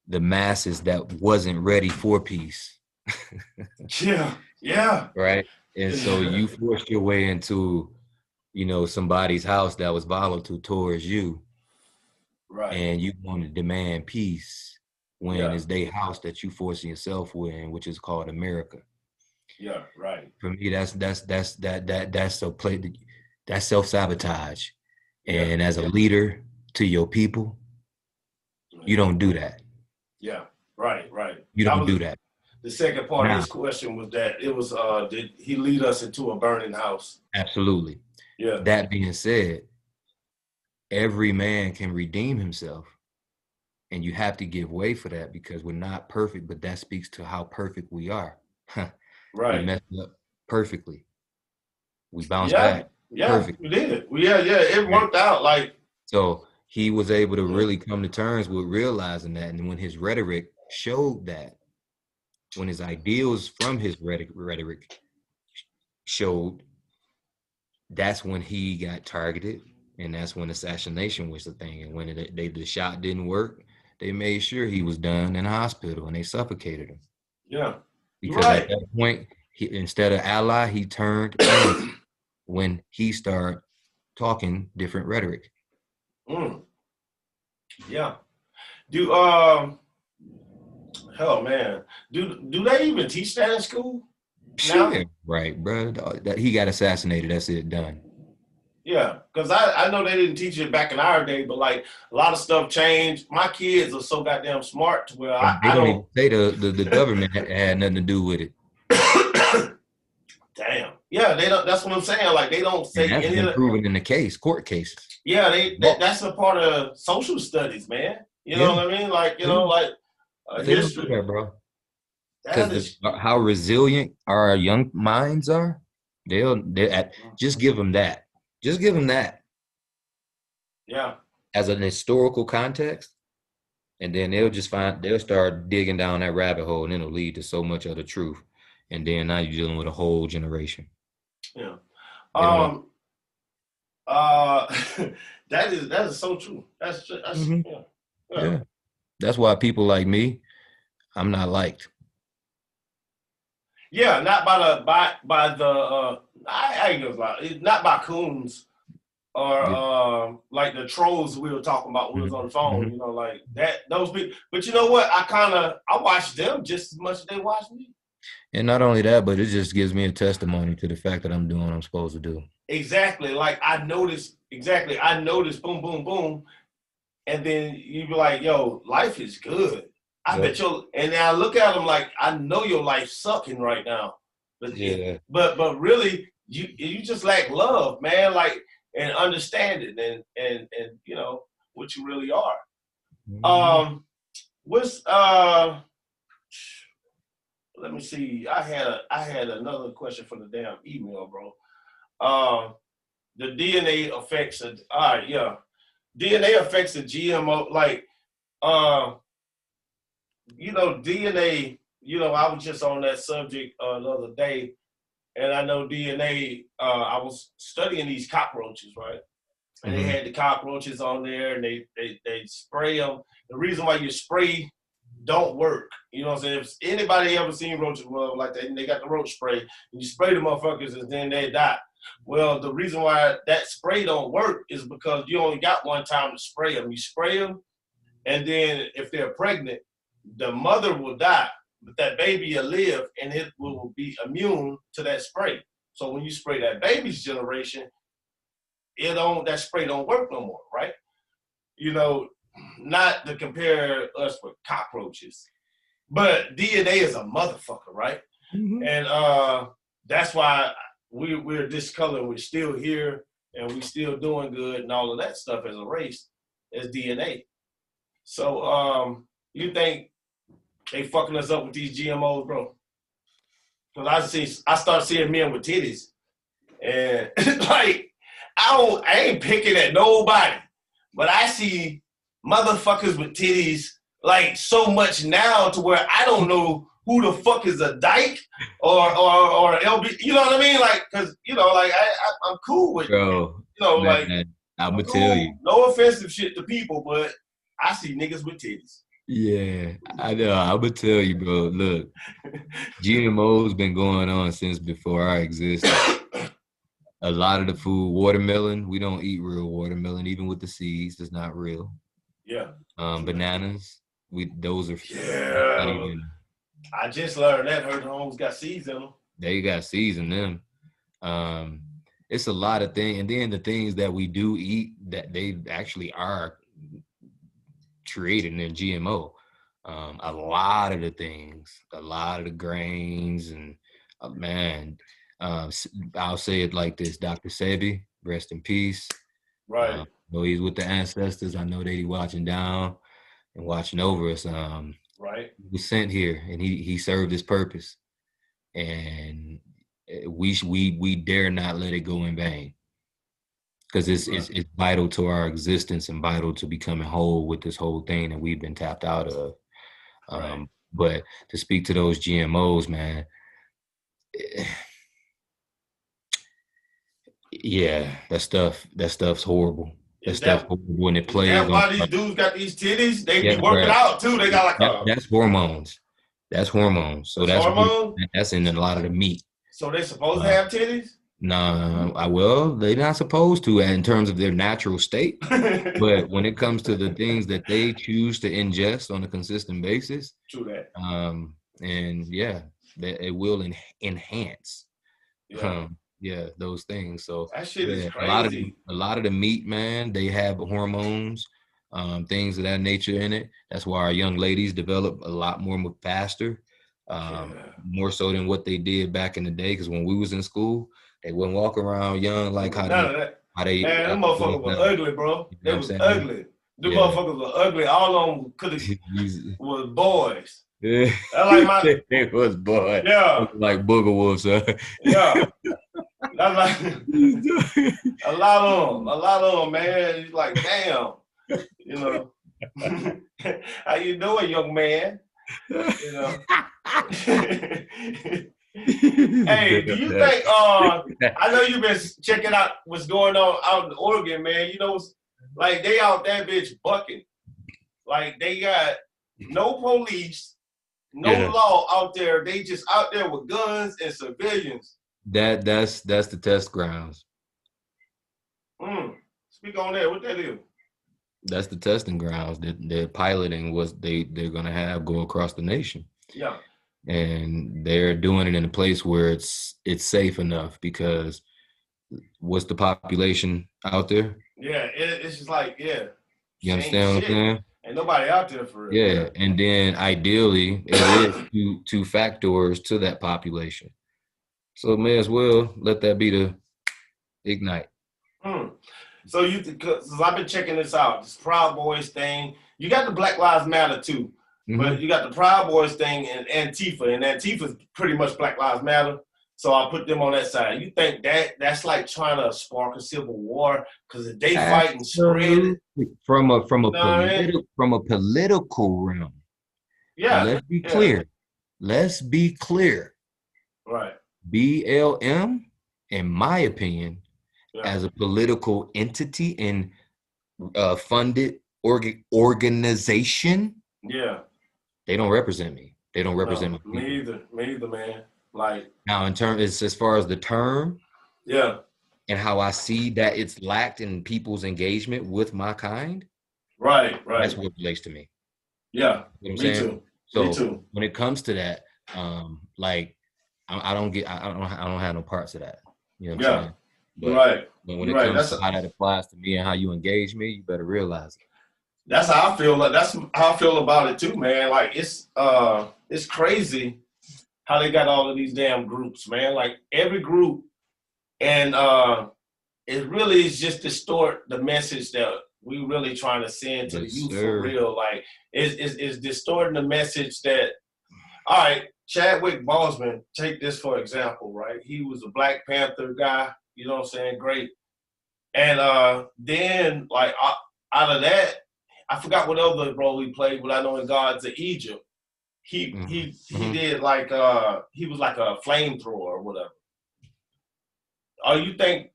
masses that wasn't ready for peace. Yeah. Right. And so you forced your way into, somebody's house that was volatile towards you. Right. And you want to demand peace when it's their house that you forcing yourself in, which is called America. Yeah, right. For me, that's self-sabotage. And as a leader to your people, you don't do that. Yeah, right. You don't do that. The second part of his question was that it was, did he lead us into a burning house? Absolutely. Yeah. That being said, every man can redeem himself, and you have to give way for that because we're not perfect, but that speaks to how perfect we are. Right. We messed up perfectly. We bounced back. Yeah, perfectly. We did. It worked out. So he was able to really come to terms with realizing that. And when his rhetoric showed that, when his ideals from his rhetoric showed, that's when he got targeted. And that's when assassination was the thing. And when the shot didn't work, they made sure he was done in a hospital and they suffocated him. Yeah. Because at that point, instead of ally, he turned enemy when he started talking different rhetoric. Yeah. Hell man, do they even teach that in school? Sure. Right, bro. That he got assassinated. That's it, done. Yeah, because I know they didn't teach it back in our day, but like a lot of stuff changed. My kids are so goddamn smart to where I don't even say the government had nothing to do with it. Damn. Yeah, they don't. That's what I'm saying. Like they don't say and that's any been of proven in the court cases. Yeah, that's a part of social studies, man. You know what I mean? Like history, there, bro. Because how resilient our young minds are, they'll just give them that. Just give them that. Yeah. As an historical context, and then they'll start digging down that rabbit hole, and it'll lead to so much of the truth. And then now you're dealing with a whole generation. Yeah. That is so true. That's yeah. That's why people like me, I'm not liked. Yeah, not by the I ain't gonna lie. It's not by coons or like the trolls we were talking about when we was on the phone, you know, like that, those people. But you know what? I watch them just as much as they watch me. And not only that, but it just gives me a testimony to the fact that I'm doing what I'm supposed to do. Exactly. Like I noticed, boom, boom, boom. And then you be like, yo, life is good. I bet and then I look at them like, I know your life's sucking right now. But but really, you just lack love, man, like, and understanding and you know what you really are. Let me see. I had another question for the damn email, bro. The DNA affects it. All right, yeah. DNA affects the GMO, like, you know, DNA, you know, I was just on that subject the other day, and I know DNA, I was studying these cockroaches, right? And they had the cockroaches on there, and they spray them. The reason why you spray don't work, you know what I'm saying? If anybody ever seen roaches, well, like they got the roach spray, and you spray the motherfuckers, and then they die. Well, the reason why that spray don't work is because you only got one time to spray them. You spray them, and then if they're pregnant, the mother will die, but that baby will live, and it will be immune to that spray. So when you spray that baby's generation, that spray don't work no more, right? You know, not to compare us with cockroaches, but DNA is a motherfucker, right? And that's why we're this color, we're still here, and we still doing good, and all of that stuff as a race, as DNA. So you think they fucking us up with these GMOs, bro? Because I start seeing men with titties. And like, I ain't picking at nobody, but I see motherfuckers with titties like so much now to where I don't know who the fuck is a dyke or LB. You know what I mean? Like, cause like I'm cool with Bro, man, like I'ma tell you. No offensive shit to people, but I see niggas with titties. Yeah, I know. I'ma tell you, bro. Look, GMOs been going on since before our existence. A lot of the food, watermelon, we don't eat real watermelon, even with the seeds. It's not real. Yeah. Bananas, those are not even. I just learned that her homes got seeds in them. They got seeds in them. It's a lot of things, and then the things that we do eat that they actually are created in GMO. A lot of the things, a lot of the grains, and man, I'll say it like this: Dr. Sebi, rest in peace. Right. I know he's with the ancestors. I know that he's watching down and watching over us. Right. He was sent here, and he served his purpose, and we dare not let it go in vain, because it's vital to our existence and vital to becoming whole with this whole thing that we've been tapped out of. But to speak to those GMOs, man, yeah, that stuff's horrible. That stuff's horrible when it plays. That's why these dudes got these titties. They be working out too. They got like that's hormones. That's hormones. So that's in a lot of the meat. So they supposed to have titties? Nah, well, they're not supposed to in terms of their natural state. But when it comes to the things that they choose to ingest on a consistent basis, true that. And yeah, it will enhance. Those things. So that shit is crazy. A lot of the meat, man, they have hormones, things of that nature in it. That's why our young ladies develop a lot more faster, more so than what they did back in the day. Because when we was in school, they wouldn't walk around young like how they. Man, them motherfuckers were ugly, bro. They was ugly. Them motherfuckers were ugly. All of them could have was boys. Yeah, it was boys. Yeah, like booger wolves. Yeah. That's like a lot of them, man. It's like, damn, how you doing, young man? Hey, do you think? I know you've been checking out what's going on out in Oregon, man. Like they out that bitch bucking. Like they got no police, no law out there. They just out there with guns and civilians. That's the test grounds. Speak on that. What that is? That's the testing grounds. They're piloting what they're gonna have go across the nation. Yeah. And they're doing it in a place where it's safe enough, because what's the population out there? Yeah, it's just like, you understand what I'm saying? Ain't nobody out there for real. Yeah, and then ideally it is two factors to that population. So may as well let that be the ignite. So because I've been checking this out, this Proud Boys thing. You got the Black Lives Matter too, but you got the Proud Boys thing and Antifa, and Antifa's pretty much Black Lives Matter. So I put them on that side. You think that's like trying to spark a civil war because if they fight and spread from a political realm? Yeah. Let's be clear. Let's be clear. Right. BLM, in my opinion, as a political entity and funded organization, they don't represent me. They don't represent me. Me either, man. Like now, in terms as far as the term, and how I see that it's lacked in people's engagement with my kind, right. That's what relates to me. Yeah, you know what I'm saying? Too. So me too. When it comes to that, like I don't have no parts of that. You know what I'm saying? But when it comes to how that applies to me and how you engage me, you better realize it. That's how I feel. That's how I feel about it too, man. Like it's crazy how they got all of these damn groups, man. Like every group, and it really is just distort the message that we really trying to send to the youth for real. Like it's distorting the message that, all right, Chadwick Boseman, take this for example, right? He was a Black Panther guy, you know what I'm saying? Great. And then, like, out of that, I forgot what other role he played, but I know in Gods of Egypt, he did like he was like a flamethrower or whatever. Or you think,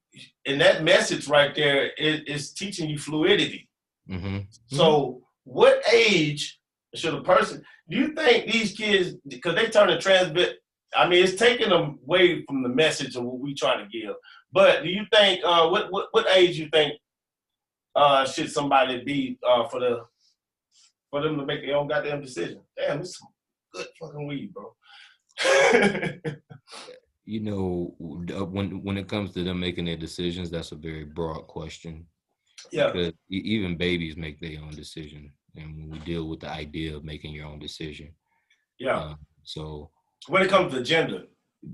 and that message right there is teaching you fluidity. So, what age should a person? Do you think these kids, because they turn to transmit? I mean, it's taking them away from the message of what we trying to give. But do you think what age you think should somebody be for them to make their own goddamn decision? Damn, this is some good fucking weed, bro. You know, when it comes to them making their decisions, that's a very broad question. Yeah. Because even babies make their own decision, and when we deal with the idea of making your own decision. Yeah. So when it comes to gender.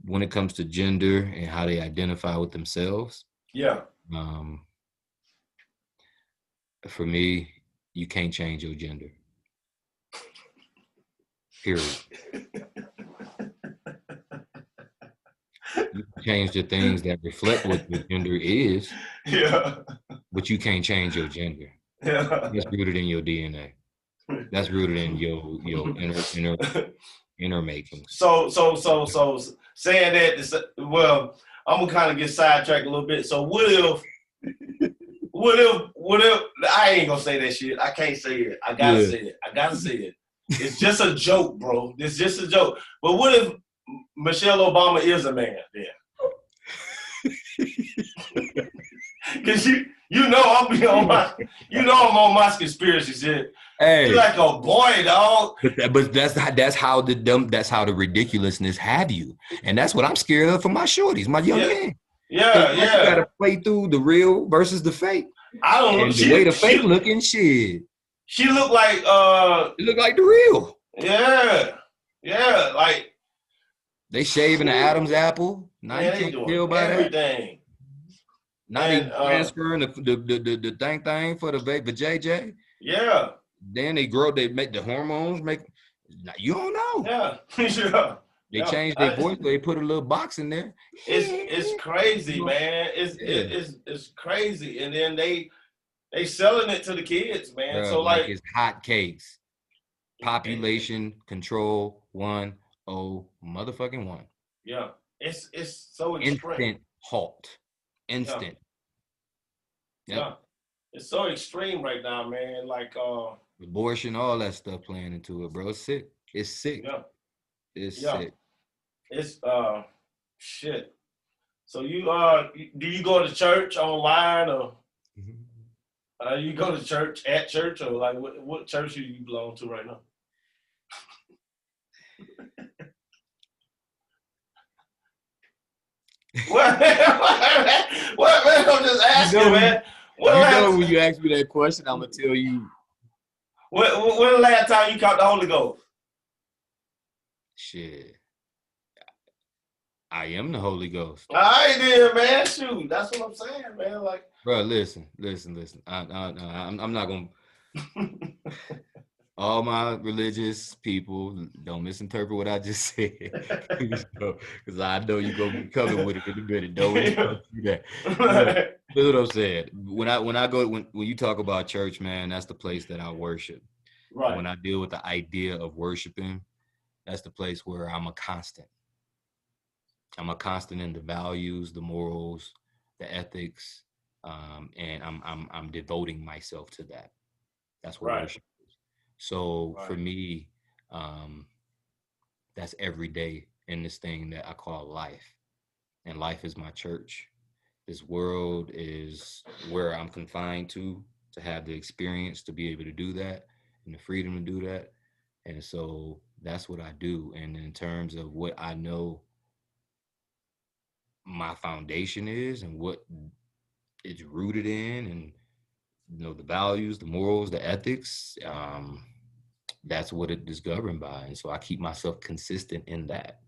When it comes to gender and how they identify with themselves. Yeah. For me, you can't change your gender. Period. You can change the things that reflect what your gender is. Yeah. But you can't change your gender. Yeah. That's rooted in your DNA. That's rooted in your inner makings. So saying that, well, I'm gonna kind of get sidetracked a little bit. So what if I ain't gonna say that shit. I can't say it. I gotta say it. It's just a joke, bro. It's just a joke. But what if Michelle Obama is a man then? Cause you know I'm on my conspiracy shit. Hey, you're like a boy, dog. But that's how the ridiculousness have you, and that's what I'm scared of for my shorties, my young men. Yeah. You gotta play through the real versus the fake. I don't know. And the way the fake looking shit. She looked like it looked like the real. Yeah, like they shaving the Adam's apple. Now you can't tell by everything. Not even transferring the thing for the JJ. Yeah. Then they make the hormones you don't know. Yeah. They changed their voice, so they put a little box in there. It's crazy, man. It's crazy. And then they selling it to the kids, man. Bruh, so like it's hot cakes. Population control 1-0 motherfucking 1. Yeah. It's so extreme. Instant halt. Instant. Yeah. It's so extreme right now, man. Like abortion, all that stuff playing into it, bro. It's sick. It's sick. Yeah. It's sick. It's shit. So you do you go to church online or you go to church at church or like what church do you belong to right now? What man? I'm just asking, man. When you ask me that question, I'm gonna tell you. When the last time you caught the Holy Ghost? Shit. I am the Holy Ghost. All right, then, man. Shoot, that's what I'm saying, man. Like, bro, listen. I'm not gonna. All my religious people don't misinterpret what I just said, because I know you're gonna be coming with it in a minute. Don't do that. That's what I'm saying. When you talk about church, man, that's the place that I worship. Right. When I deal with the idea of worshiping, that's the place where I'm a constant. I'm a constant in the values, the morals, the ethics, and I'm devoting myself to that. That's what worship is. So for me, that's every day in this thing that I call life, and life is my church. This world is where I'm confined to have the experience to be able to do that and the freedom to do that. And so that's what I do. And in terms of what I know my foundation is and what it's rooted in, and the values, the morals, the ethics, that's what it is governed by. And so I keep myself consistent in that.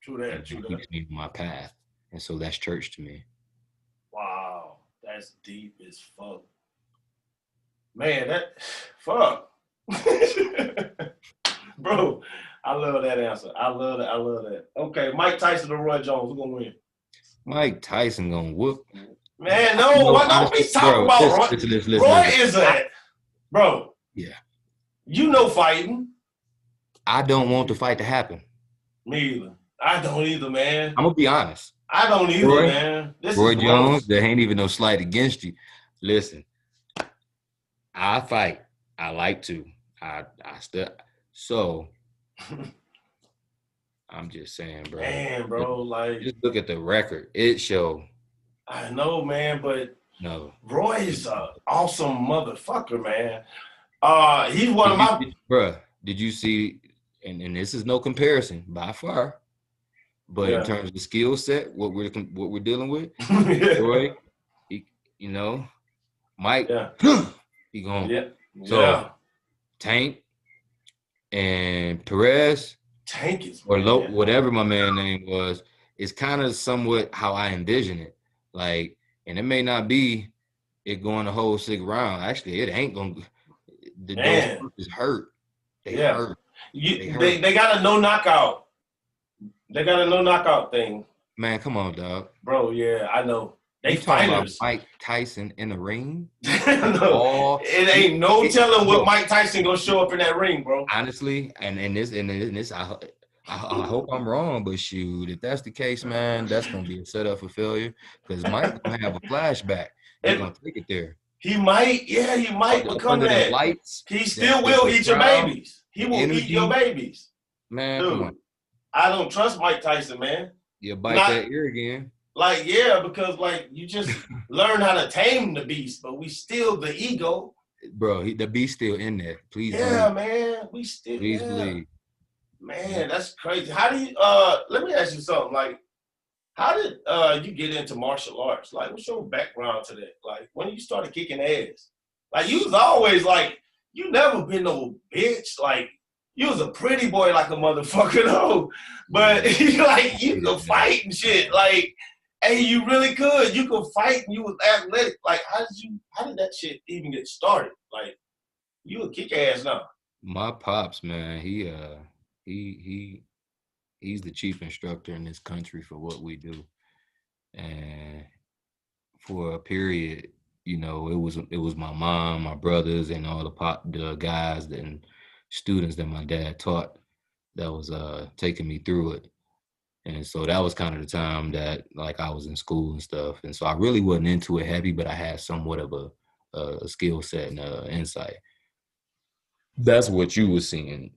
True that. Keeps me on my path. And so that's church to me. Wow, that's deep as fuck. Man, that fuck. Bro, I love that answer. I love that. I love that. Okay, Mike Tyson or Roy Jones, who's gonna win? Mike Tyson gonna whoop. Man, no, No, why don't we honestly, talk bro. about Listen, Roy? listen, listen, listen, Roy listen. is a bro. Yeah, You know fighting. I don't want the fight to happen. Me either. I don't either, man. I'm gonna be honest. I don't either, Roy, man. This Roy is Jones, gross. there ain't even no slight against you. Listen, I fight. I like to. I still. So I'm just saying, bro. Man, bro, like Just look at the record. It show. I know, man, but No. Roy is a awesome motherfucker, man. He's one of my Bruh, did you see, and this is no comparison by far, but in terms of the skill set, what we're dealing with, Roy, you know, Mike, he going. Yeah. So Tank and Perez, Tank is or whatever my man name was, is kind of somewhat how I envision it. Like, and it may not be it going the whole 6 round. Actually, it ain't gonna. Those punches hurt. They hurt. They got a no knockout. They got a no knockout thing. Man, come on, dog. Bro, yeah, I know. They talking fighters. about Mike Tyson in the ring? No, it ain't no telling what Mike Tyson gonna show up in that ring, bro. Honestly, and this, I hope I'm wrong, but shoot, if that's the case, man, that's gonna be a setup for failure. Because Mike's gonna have a flashback. He's gonna take it there. He might become under that. The lights, he still will eat your babies. He will eat your babies. Man, dude, come on. I don't trust Mike Tyson, man. You bite that ear again. Like, yeah, because like you just learn how to tame the beast, but we still the ego. Bro, the beast still in there. Please believe. Man. We still Please believe. Man, that's crazy. How do you let me ask you something. Like, how did you get into martial arts? Like, what's your background to that? Like, when you started kicking ass? Like, you was always like, you never been no bitch. Like, you was a pretty boy like a motherfucker though. But like, you could fight and shit. Like, hey, you really could. You could fight and you was athletic. Like, how did that shit even get started? Like, you would kick ass now. My pops, man, he's the chief instructor in this country for what we do. And for a period, you know, it was my mom, my brothers, and all the guys and students that my dad taught that was taking me through it. And so that was kind of the time that like I was in school and stuff. And so I really wasn't into it heavy, but I had somewhat of a skill set and insight. That's what you were seeing.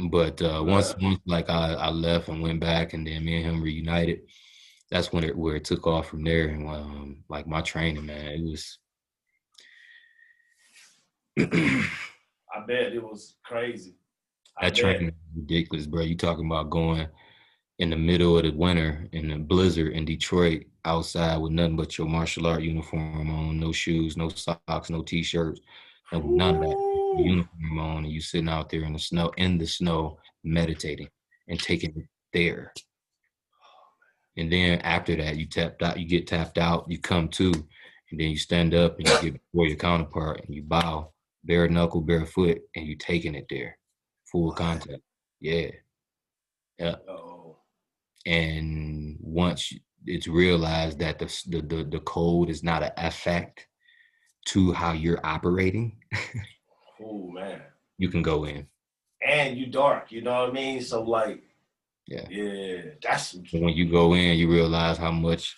But once like I left and went back, and then me and him reunited, that's when where it took off from there. And like my training, man, it was. I bet it was crazy. That training was ridiculous, bro. You talking about going in the middle of the winter in the blizzard in Detroit outside with nothing but your martial art uniform on, no shoes, no socks, no t-shirts, and none of that uniform on, and you sitting out there in the snow, meditating and taking it there. And then after that, you get tapped out, you come to, and then you stand up and you get before your counterpart and you bow, bare knuckle, barefoot, and you taking it there, full contact. Yeah. And once it's realized that the code is not an effect to how you're operating, oh man, you can go in. And you dark, you know what I mean? So like, yeah, that's when you go in, you realize how much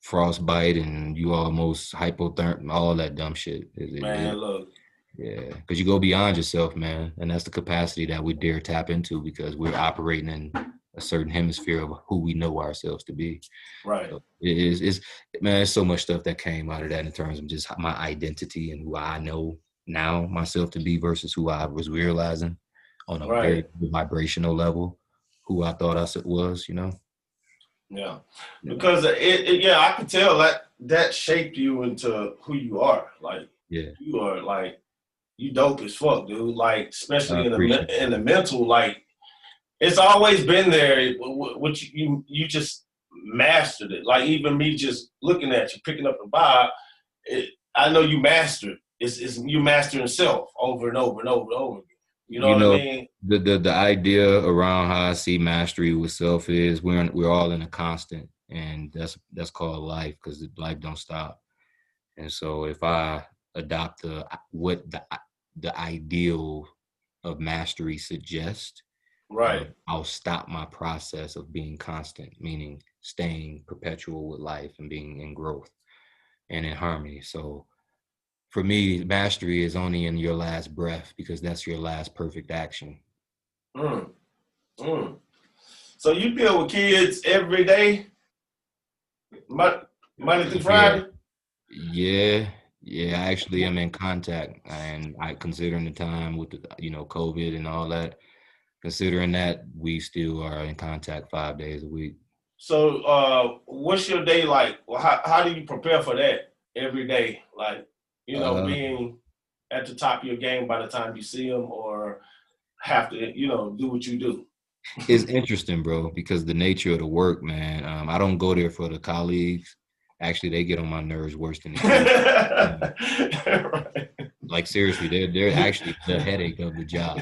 frostbite and you almost hypothermia, all that dumb shit. Look. Yeah, because you go beyond yourself, man, and that's the capacity that we dare tap into because we're operating in a certain hemisphere of who we know ourselves to be. Right. So it's man, there's so much stuff that came out of that in terms of just my identity and who I know now myself to be versus who I was realizing on a very vibrational level, who I thought I was, you know? Yeah. Because I could tell that shaped you into who you are. Like, you are like, you dope as fuck, dude. Like, especially in the mental, like, it's always been there. What you just mastered it. Like, even me just looking at you, picking up the vibe, I know you mastered. It's you mastering self over and over and over and over again. You know You what I know, mean? the idea around how I see mastery with self is we're all in a constant, and that's called life, because life don't stop. And so if I adopt the ideal of mastery suggests, Right. I'll stop my process of being constant, meaning staying perpetual with life and being in growth and in harmony. So for me, mastery is only in your last breath, because that's your last perfect action. Mm, mm. So you deal with kids every day, Monday through Yeah, Friday? yeah, yeah. I actually am in contact, and I considering the time with the COVID and all that. Considering that, we still are in contact 5 days a week. So what's your day like? Well, how do you prepare for that every day? Like, Uh, being at the top of your game by the time you see them, or have to, do what you do. it's interesting, bro, because the nature of the work, man. I don't go there for the colleagues. Actually, they get on my nerves worse than the kids. Right. Like seriously, they're actually the headache of the job.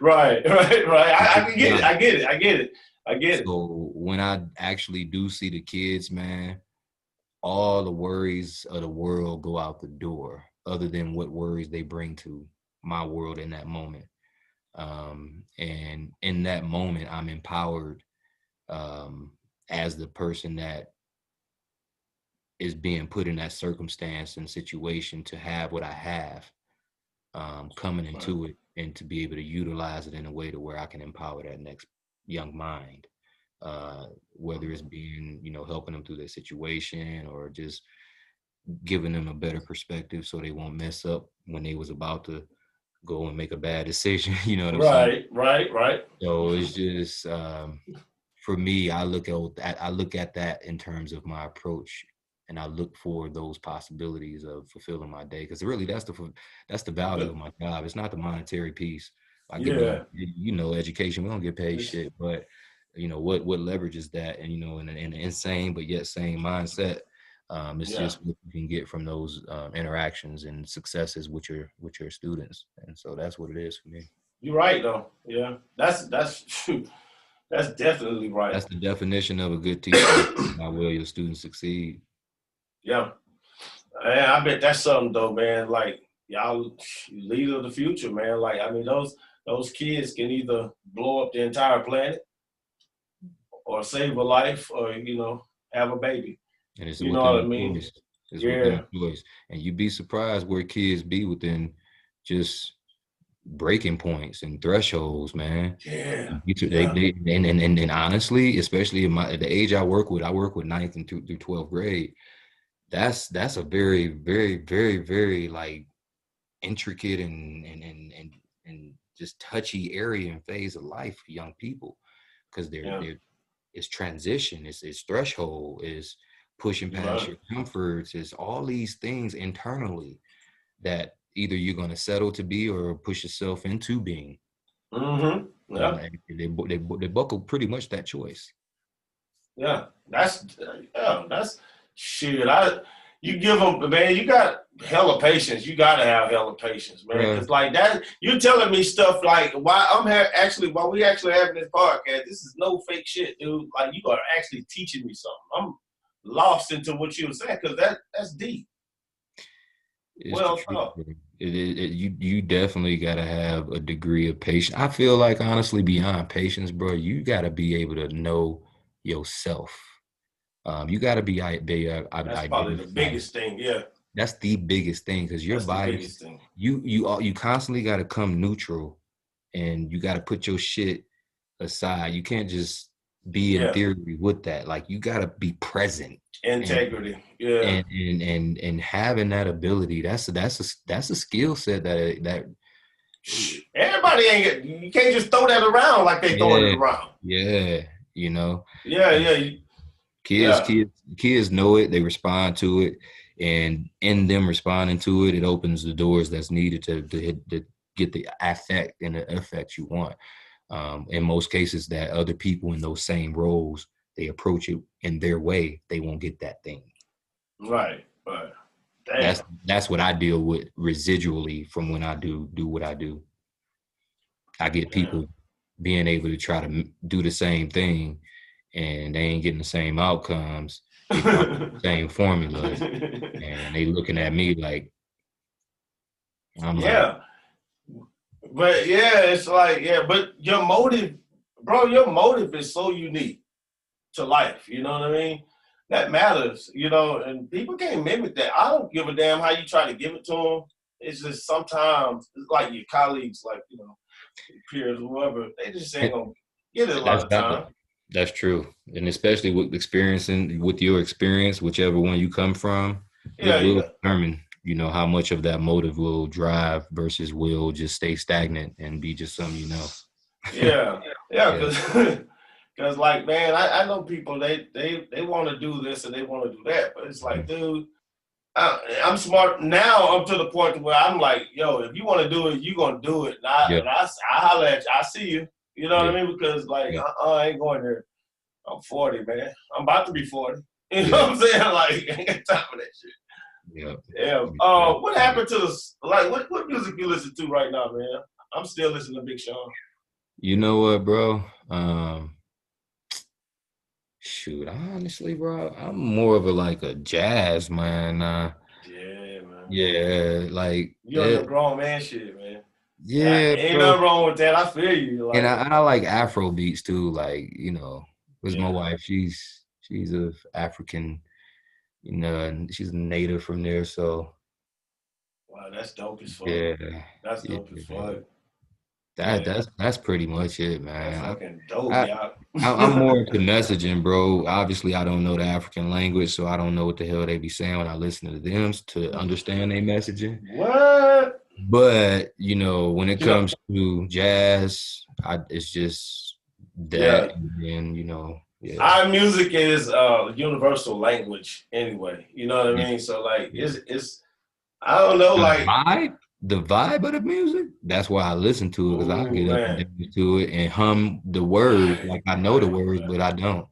Right. I can get it. I get it. I get it. I get it. So when I actually do see the kids, man, all the worries of the world go out the door, other than what worries they bring to my world in that moment. And in that moment, I'm empowered, as the person that is being put in that circumstance and situation to have what I have, coming Right. into it, and to be able to utilize it in a way to where I can empower that next young mind, whether it's being, helping them through their situation, or just giving them a better perspective so they won't mess up when they was about to go and make a bad decision. You know what I'm saying? Right. So it's just, for me, I look at that in terms of my approach, and I look for those possibilities of fulfilling my day, because really that's the value of my job. It's not the monetary piece. I get my Yeah. education. We don't get paid shit, but what leverages that, and in an insane but yet sane mindset. It's Yeah. just what you can get from those interactions and successes with your students, and so that's what it is for me. You're right though. Yeah. That's that's definitely right. That's the definition of a good teacher. How will your students succeed? Yeah. Man, I bet that's something though, man. Like y'all leader of the future, man. Like I mean those kids can either blow up the entire planet or save a life or, have a baby. And it's You know what I within a mean? choice. It's within Yeah. a choice. And you'd be surprised where kids be within just breaking points and thresholds, man. Yeah. Yeah. They and honestly, especially in the age I work with ninth and through 12th grade. That's a very, very, very, very like intricate and just touchy area and phase of life for young people, because Yeah. it's transition, it's threshold, is pushing You're past right. your comforts, is all these things internally that either you're going to settle to be or push yourself into being. Mm-hmm. Yeah. And they buckle pretty much that choice. Yeah. That's shit. You give them, man, you got hella patience. You gotta have hella patience, man. Bruh, Cause like that, you telling me stuff like while we actually having this podcast, this is no fake shit, dude. Like you are actually teaching me something. I'm lost into what you were saying, cause that's deep. it's the Well truth. thought. Bro. You definitely got to have a degree of patience. I feel like, honestly, beyond patience, bro, you got to be able to know yourself. You got to That's probably the identified. biggest thing. Yeah. That's the biggest thing, because your That's the body, biggest thing. you constantly got to come neutral, and you got to put your shit aside. You can't just be in Yeah. theory with that. Like, you got to be present, and Integrity. Yeah. and having that ability. That's a skill set that Everybody ain't. You can't just throw that around like they throwing it yeah, around. yeah, you know. Yeah. And Yeah. kids Yeah. kids kids know it, they respond to it, and in them responding to it, it opens the doors that's needed to get the affect and the effect you want. In most cases, that other people in those same roles, they approach it in their way, they won't get that thing. Right. Right. that's Damn. that's what I deal with residually from when I do what I do. I get people being able to try to do the same thing, and they ain't getting the same outcomes. They follow the same formulas, and they looking at me like I'm like, Yeah. But yeah, it's like, yeah, but your motive, bro, your motive is so unique to life. You know what I mean? That matters, you know, and people can't mimic that. I don't give a damn how you try to give it to them. It's just sometimes, it's like your colleagues, like, you know, your peers, whoever, they just ain't gonna get it a lot that's of time. that's true, and especially with experiencing with your experience, whichever one you come from, it Yeah, will yeah, determine, how much of that motive will drive versus will just stay stagnant and be just something, yeah, yeah, Yeah, because like, man, I know people, they want to do this and they want to do that, but it's like, Mhm. dude, I'm smart now. I'm to the point where I'm like, yo, if you want to do it, you gonna do it. And Yeah, I holler at you. I see you. You know what yeah, I mean? Because like, yeah, I ain't going there. I'm 40, man. I'm about to be 40. You know yeah, what I'm saying? Like, I ain't got time for that shit. yeah, Yeah. yeah. What happened to the like? What music you listen to right now, man? I'm still listening to Big Sean. You know what, bro? Shoot, honestly, bro, I'm more of a like a jazz man. Yeah, man. Yeah, like You on your it. grown man shit, man. Yeah, Ain't bro. nothing wrong with that. I feel you. And Like, I like Afro beats too. Like, because my yeah. wife, she's of African, and she's a native from there. So Wow, that's dope as fuck. yeah, That's yeah, dope as fuck. that Yeah. that's pretty much it, That's man. fucking dope, I, y'all. I'm more into messaging, bro. Obviously, I don't know the African language, so I don't know what the hell they be saying when I listen to them to understand their messaging. What? But when it You know, comes to jazz, it's just that, yeah. and then yeah, Our music is universal language anyway. You know what I yeah, mean? So like yeah. it's I don't know, The like, vibe, the vibe of the music. That's why I listen to it because I ooh get up and man. dance to it and hum the words Right, like I know the right, words, right. but I don't.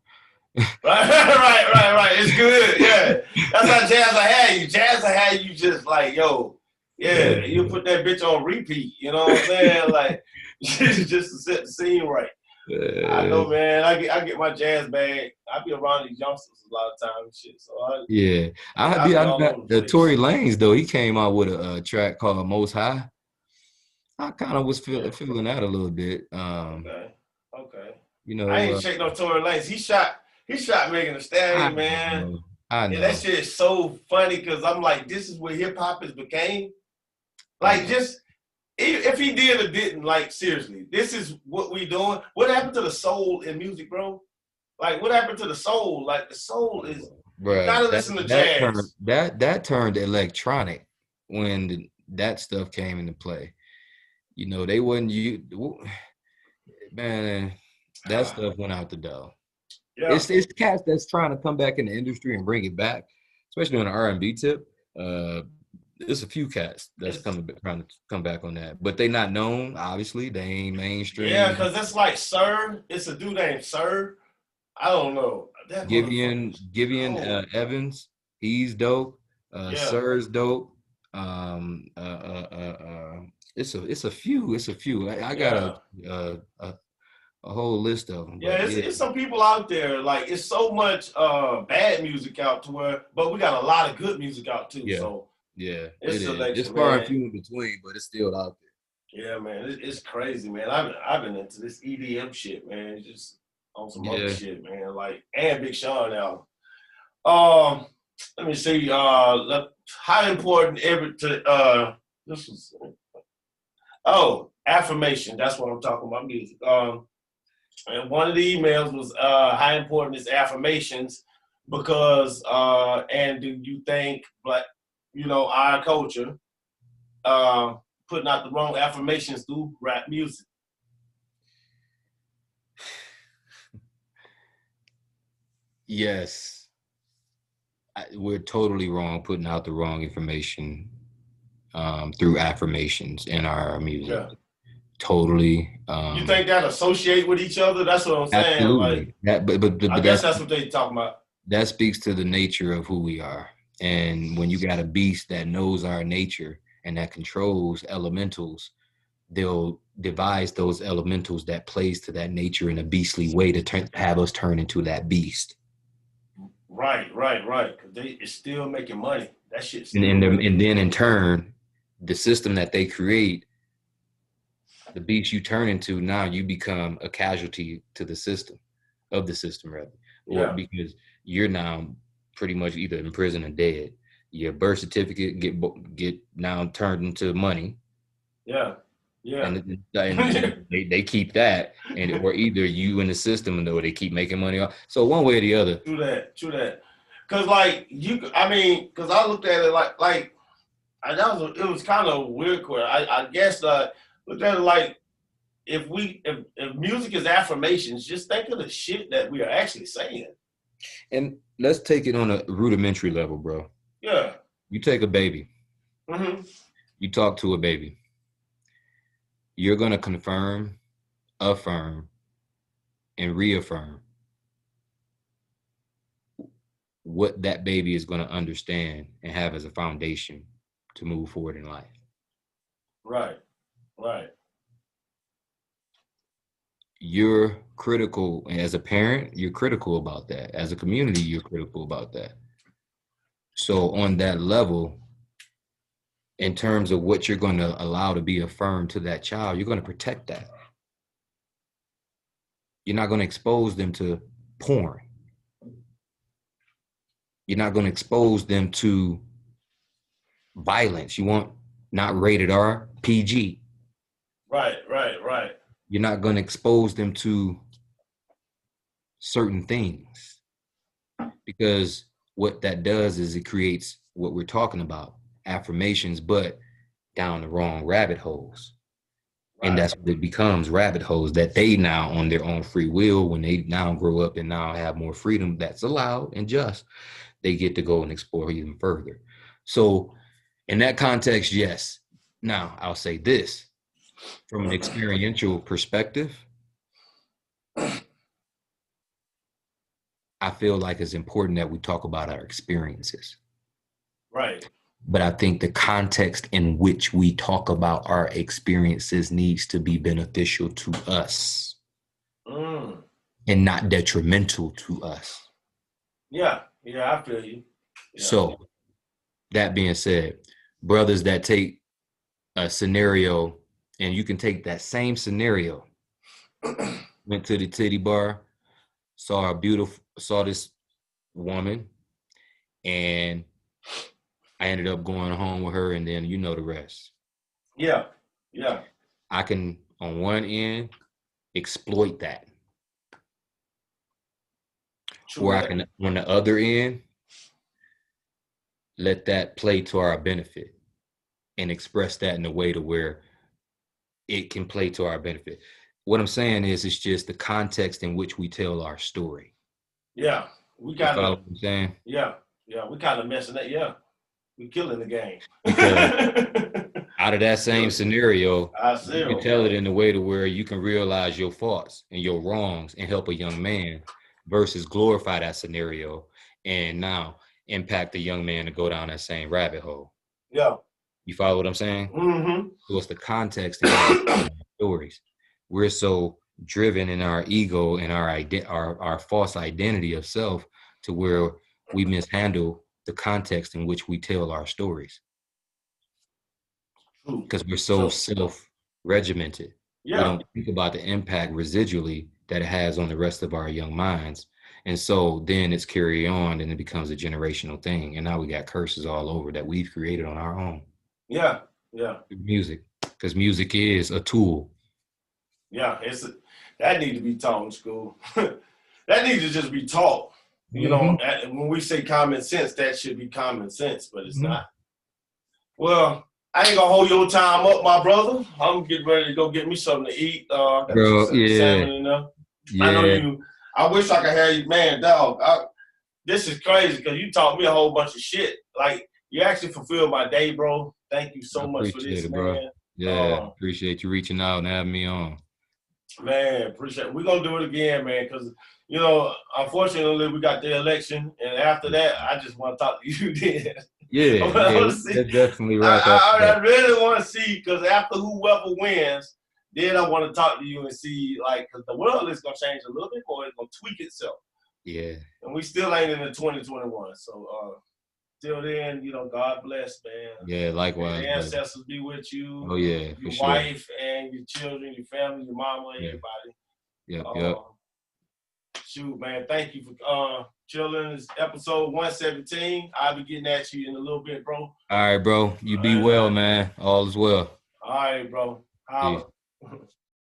Right, right. It's good. Yeah. That's how jazz I had you. Jazz I had you just like, yo, Yeah. yeah, you put that bitch on repeat. You know what I'm saying? Like just to set the scene right. I Uh, know, man. I get my jazz bag. I be around these youngsters a lot of times and shit. So yeah, I be I all got over the the place. Tory Lanez though. He came out with a, track called "Most High." I kind of was Yeah. feeling that a little bit. Okay. Okay. You I know, ain't checked no Tory Lanez. He shot Megan Thee I Stallion, man. know, I And that know, shit is so funny because I'm like, this is what hip hop has became. I Like, know. just if he did or didn't, like, seriously, this is what we doing. What happened to the soul in music, bro? Like, what happened to the soul? Like, the soul is, you Bruh, gotta listen to turned jazz. turned electronic when that stuff came into play. They wasn't man. That stuff went out the door. Yeah. It's cats that's trying to come back in the industry and bring it back, especially on the R&B tip. There's a few cats that's It's, trying to come back on that, but they not known. Obviously, they ain't yeah, mainstream. because it's like Sir. It's a dude named Sir. I don't know. That motherfucker's Gideon cold. Evans, he's dope. Yeah. Sir's dope. Um, uh, uh, uh, uh, it's a few. I got Yeah. a whole list of them, Yeah, but yeah, it's some people out there. Like, it's so much bad music out to where, but we got a lot of good music out too. yeah, So yeah. it's It is. It's selection, far and man. few in between, but it's still out Yeah, man, it's crazy, man. I've been into this EDM shit, man. Just on some other there. shit, man. Like, and Big Sean now. Um, Let me see. How important ever to this is affirmation. That's what I'm talking about. Music. And one of the emails was how important is affirmations because and do you think black, our culture uh, putting out the wrong affirmations through rap music? Yes, we're totally wrong putting out the wrong information through affirmations in our music. Yeah. Totally. You think that associate with each other? That's what I'm saying. Like, Absolutely. I But guess that's what they talking about. that speaks to the nature of who we are. And when you got a beast that knows our nature and that controls elementals, they'll devise those elementals that plays to that nature in a beastly way to have us turn into that beast. Right. Because it's still making money. That shit's And, still working. and then in turn, the system that they create, the beast you turn into, now you become a casualty to the system, of the system rather. Or because you're now pretty much either in prison or dead. Your birth certificate get now turned into money. Yeah. And they keep that, and or either you in the system or they keep making money off. So one way or the other. True that. Cause like cause I looked at it like it was kind of a weird question. I guess looked at it like if music is affirmations, just think of the shit that we are actually saying. And let's take it on a rudimentary level, bro. Yeah. You take a baby. Mm-hmm. You talk to a baby. You're going to confirm, affirm, and reaffirm what that baby is going to understand and have as a foundation to move forward in life. Right. You're critical as a parent, you're critical about that. As a community, you're critical about that. So on that level, in terms of what you're going to allow to be affirmed to that child, you're going to protect that. You're not going to expose them to porn. You're not going to expose them to violence. You want not rated R, PG. Right. You're not going to expose them to certain things, because what that does is it creates what we're talking about, affirmations, but down the wrong rabbit holes. Right. And that's what it becomes, rabbit holes that they now on their own free will, when they now grow up and now have more freedom that's allowed and just, they get to go and explore even further. So in that context, yes. Now I'll say this, from an experiential perspective, I feel like it's important that we talk about our experiences. Right. But I think the context in which we talk about our experiences needs to be beneficial to us and not detrimental to us. Yeah, I feel you. Yeah. So that being said, brothers that take a scenario, and you can take that same scenario, went to the titty bar, saw this woman, and I ended up going home with her, and then you know the rest. Yeah. I can, on one end, exploit that. True. Or I can, on the other end, let that play to our benefit and express that in a way to where it can play to our benefit. What I'm saying is, it's just the context in which we tell our story. Yeah. We got what I'm saying? Yeah. We kind of messing that. Yeah. We killing the game. Out of that same scenario, you can tell it in a way to where you can realize your faults and your wrongs and help a young man, versus glorify that scenario and now impact the young man to go down that same rabbit hole. Yeah. You follow what I'm saying? Mm-hmm. So it's the context in our stories. We're so driven in our ego and our false identity of self to where we mishandle the context in which we tell our stories. Because we're so self-regimented. Yeah. We don't think about the impact residually that it has on the rest of our young minds. And so then it's carried on and it becomes a generational thing. And now we got curses all over that we've created on our own. Yeah. Music, because music is a tool. Yeah, that needs to be taught in school. That needs to just be taught. You know, when we say common sense, that should be common sense, but it's not. Well, I ain't gonna hold your time up, my brother. I'm getting ready to go get me something to eat. Got Bro, some salmon in there. Yeah. I know you. I wish I could have you, man, dog. This is crazy because you taught me a whole bunch of shit. Like, you actually fulfilled my day, bro. Thank you so much for this, bro. Man. Yeah, appreciate you reaching out and having me on. Man, appreciate it. We're going to do it again, man, because, you know, unfortunately, we got the election, and after that, I just want to talk to you then. Yeah, yeah, we could definitely wrap after I that. really want to see, because after whoever wins, then I want to talk to you and see, like, because the world is going to change a little bit more. It's going to tweak itself. Yeah. And we still ain't in the 2021. So, till then, God bless, man. Yeah, May likewise, the brother. ancestors be with you, Oh yeah, for your sure. wife and your children, your family, your mama, Yeah. everybody. Yep. Shoot, man, thank you for chilling. This episode 117. I'll be getting at you in a little bit, bro. All right, bro. You be All well, right. man. All is well. All right, bro. Peace. Holla.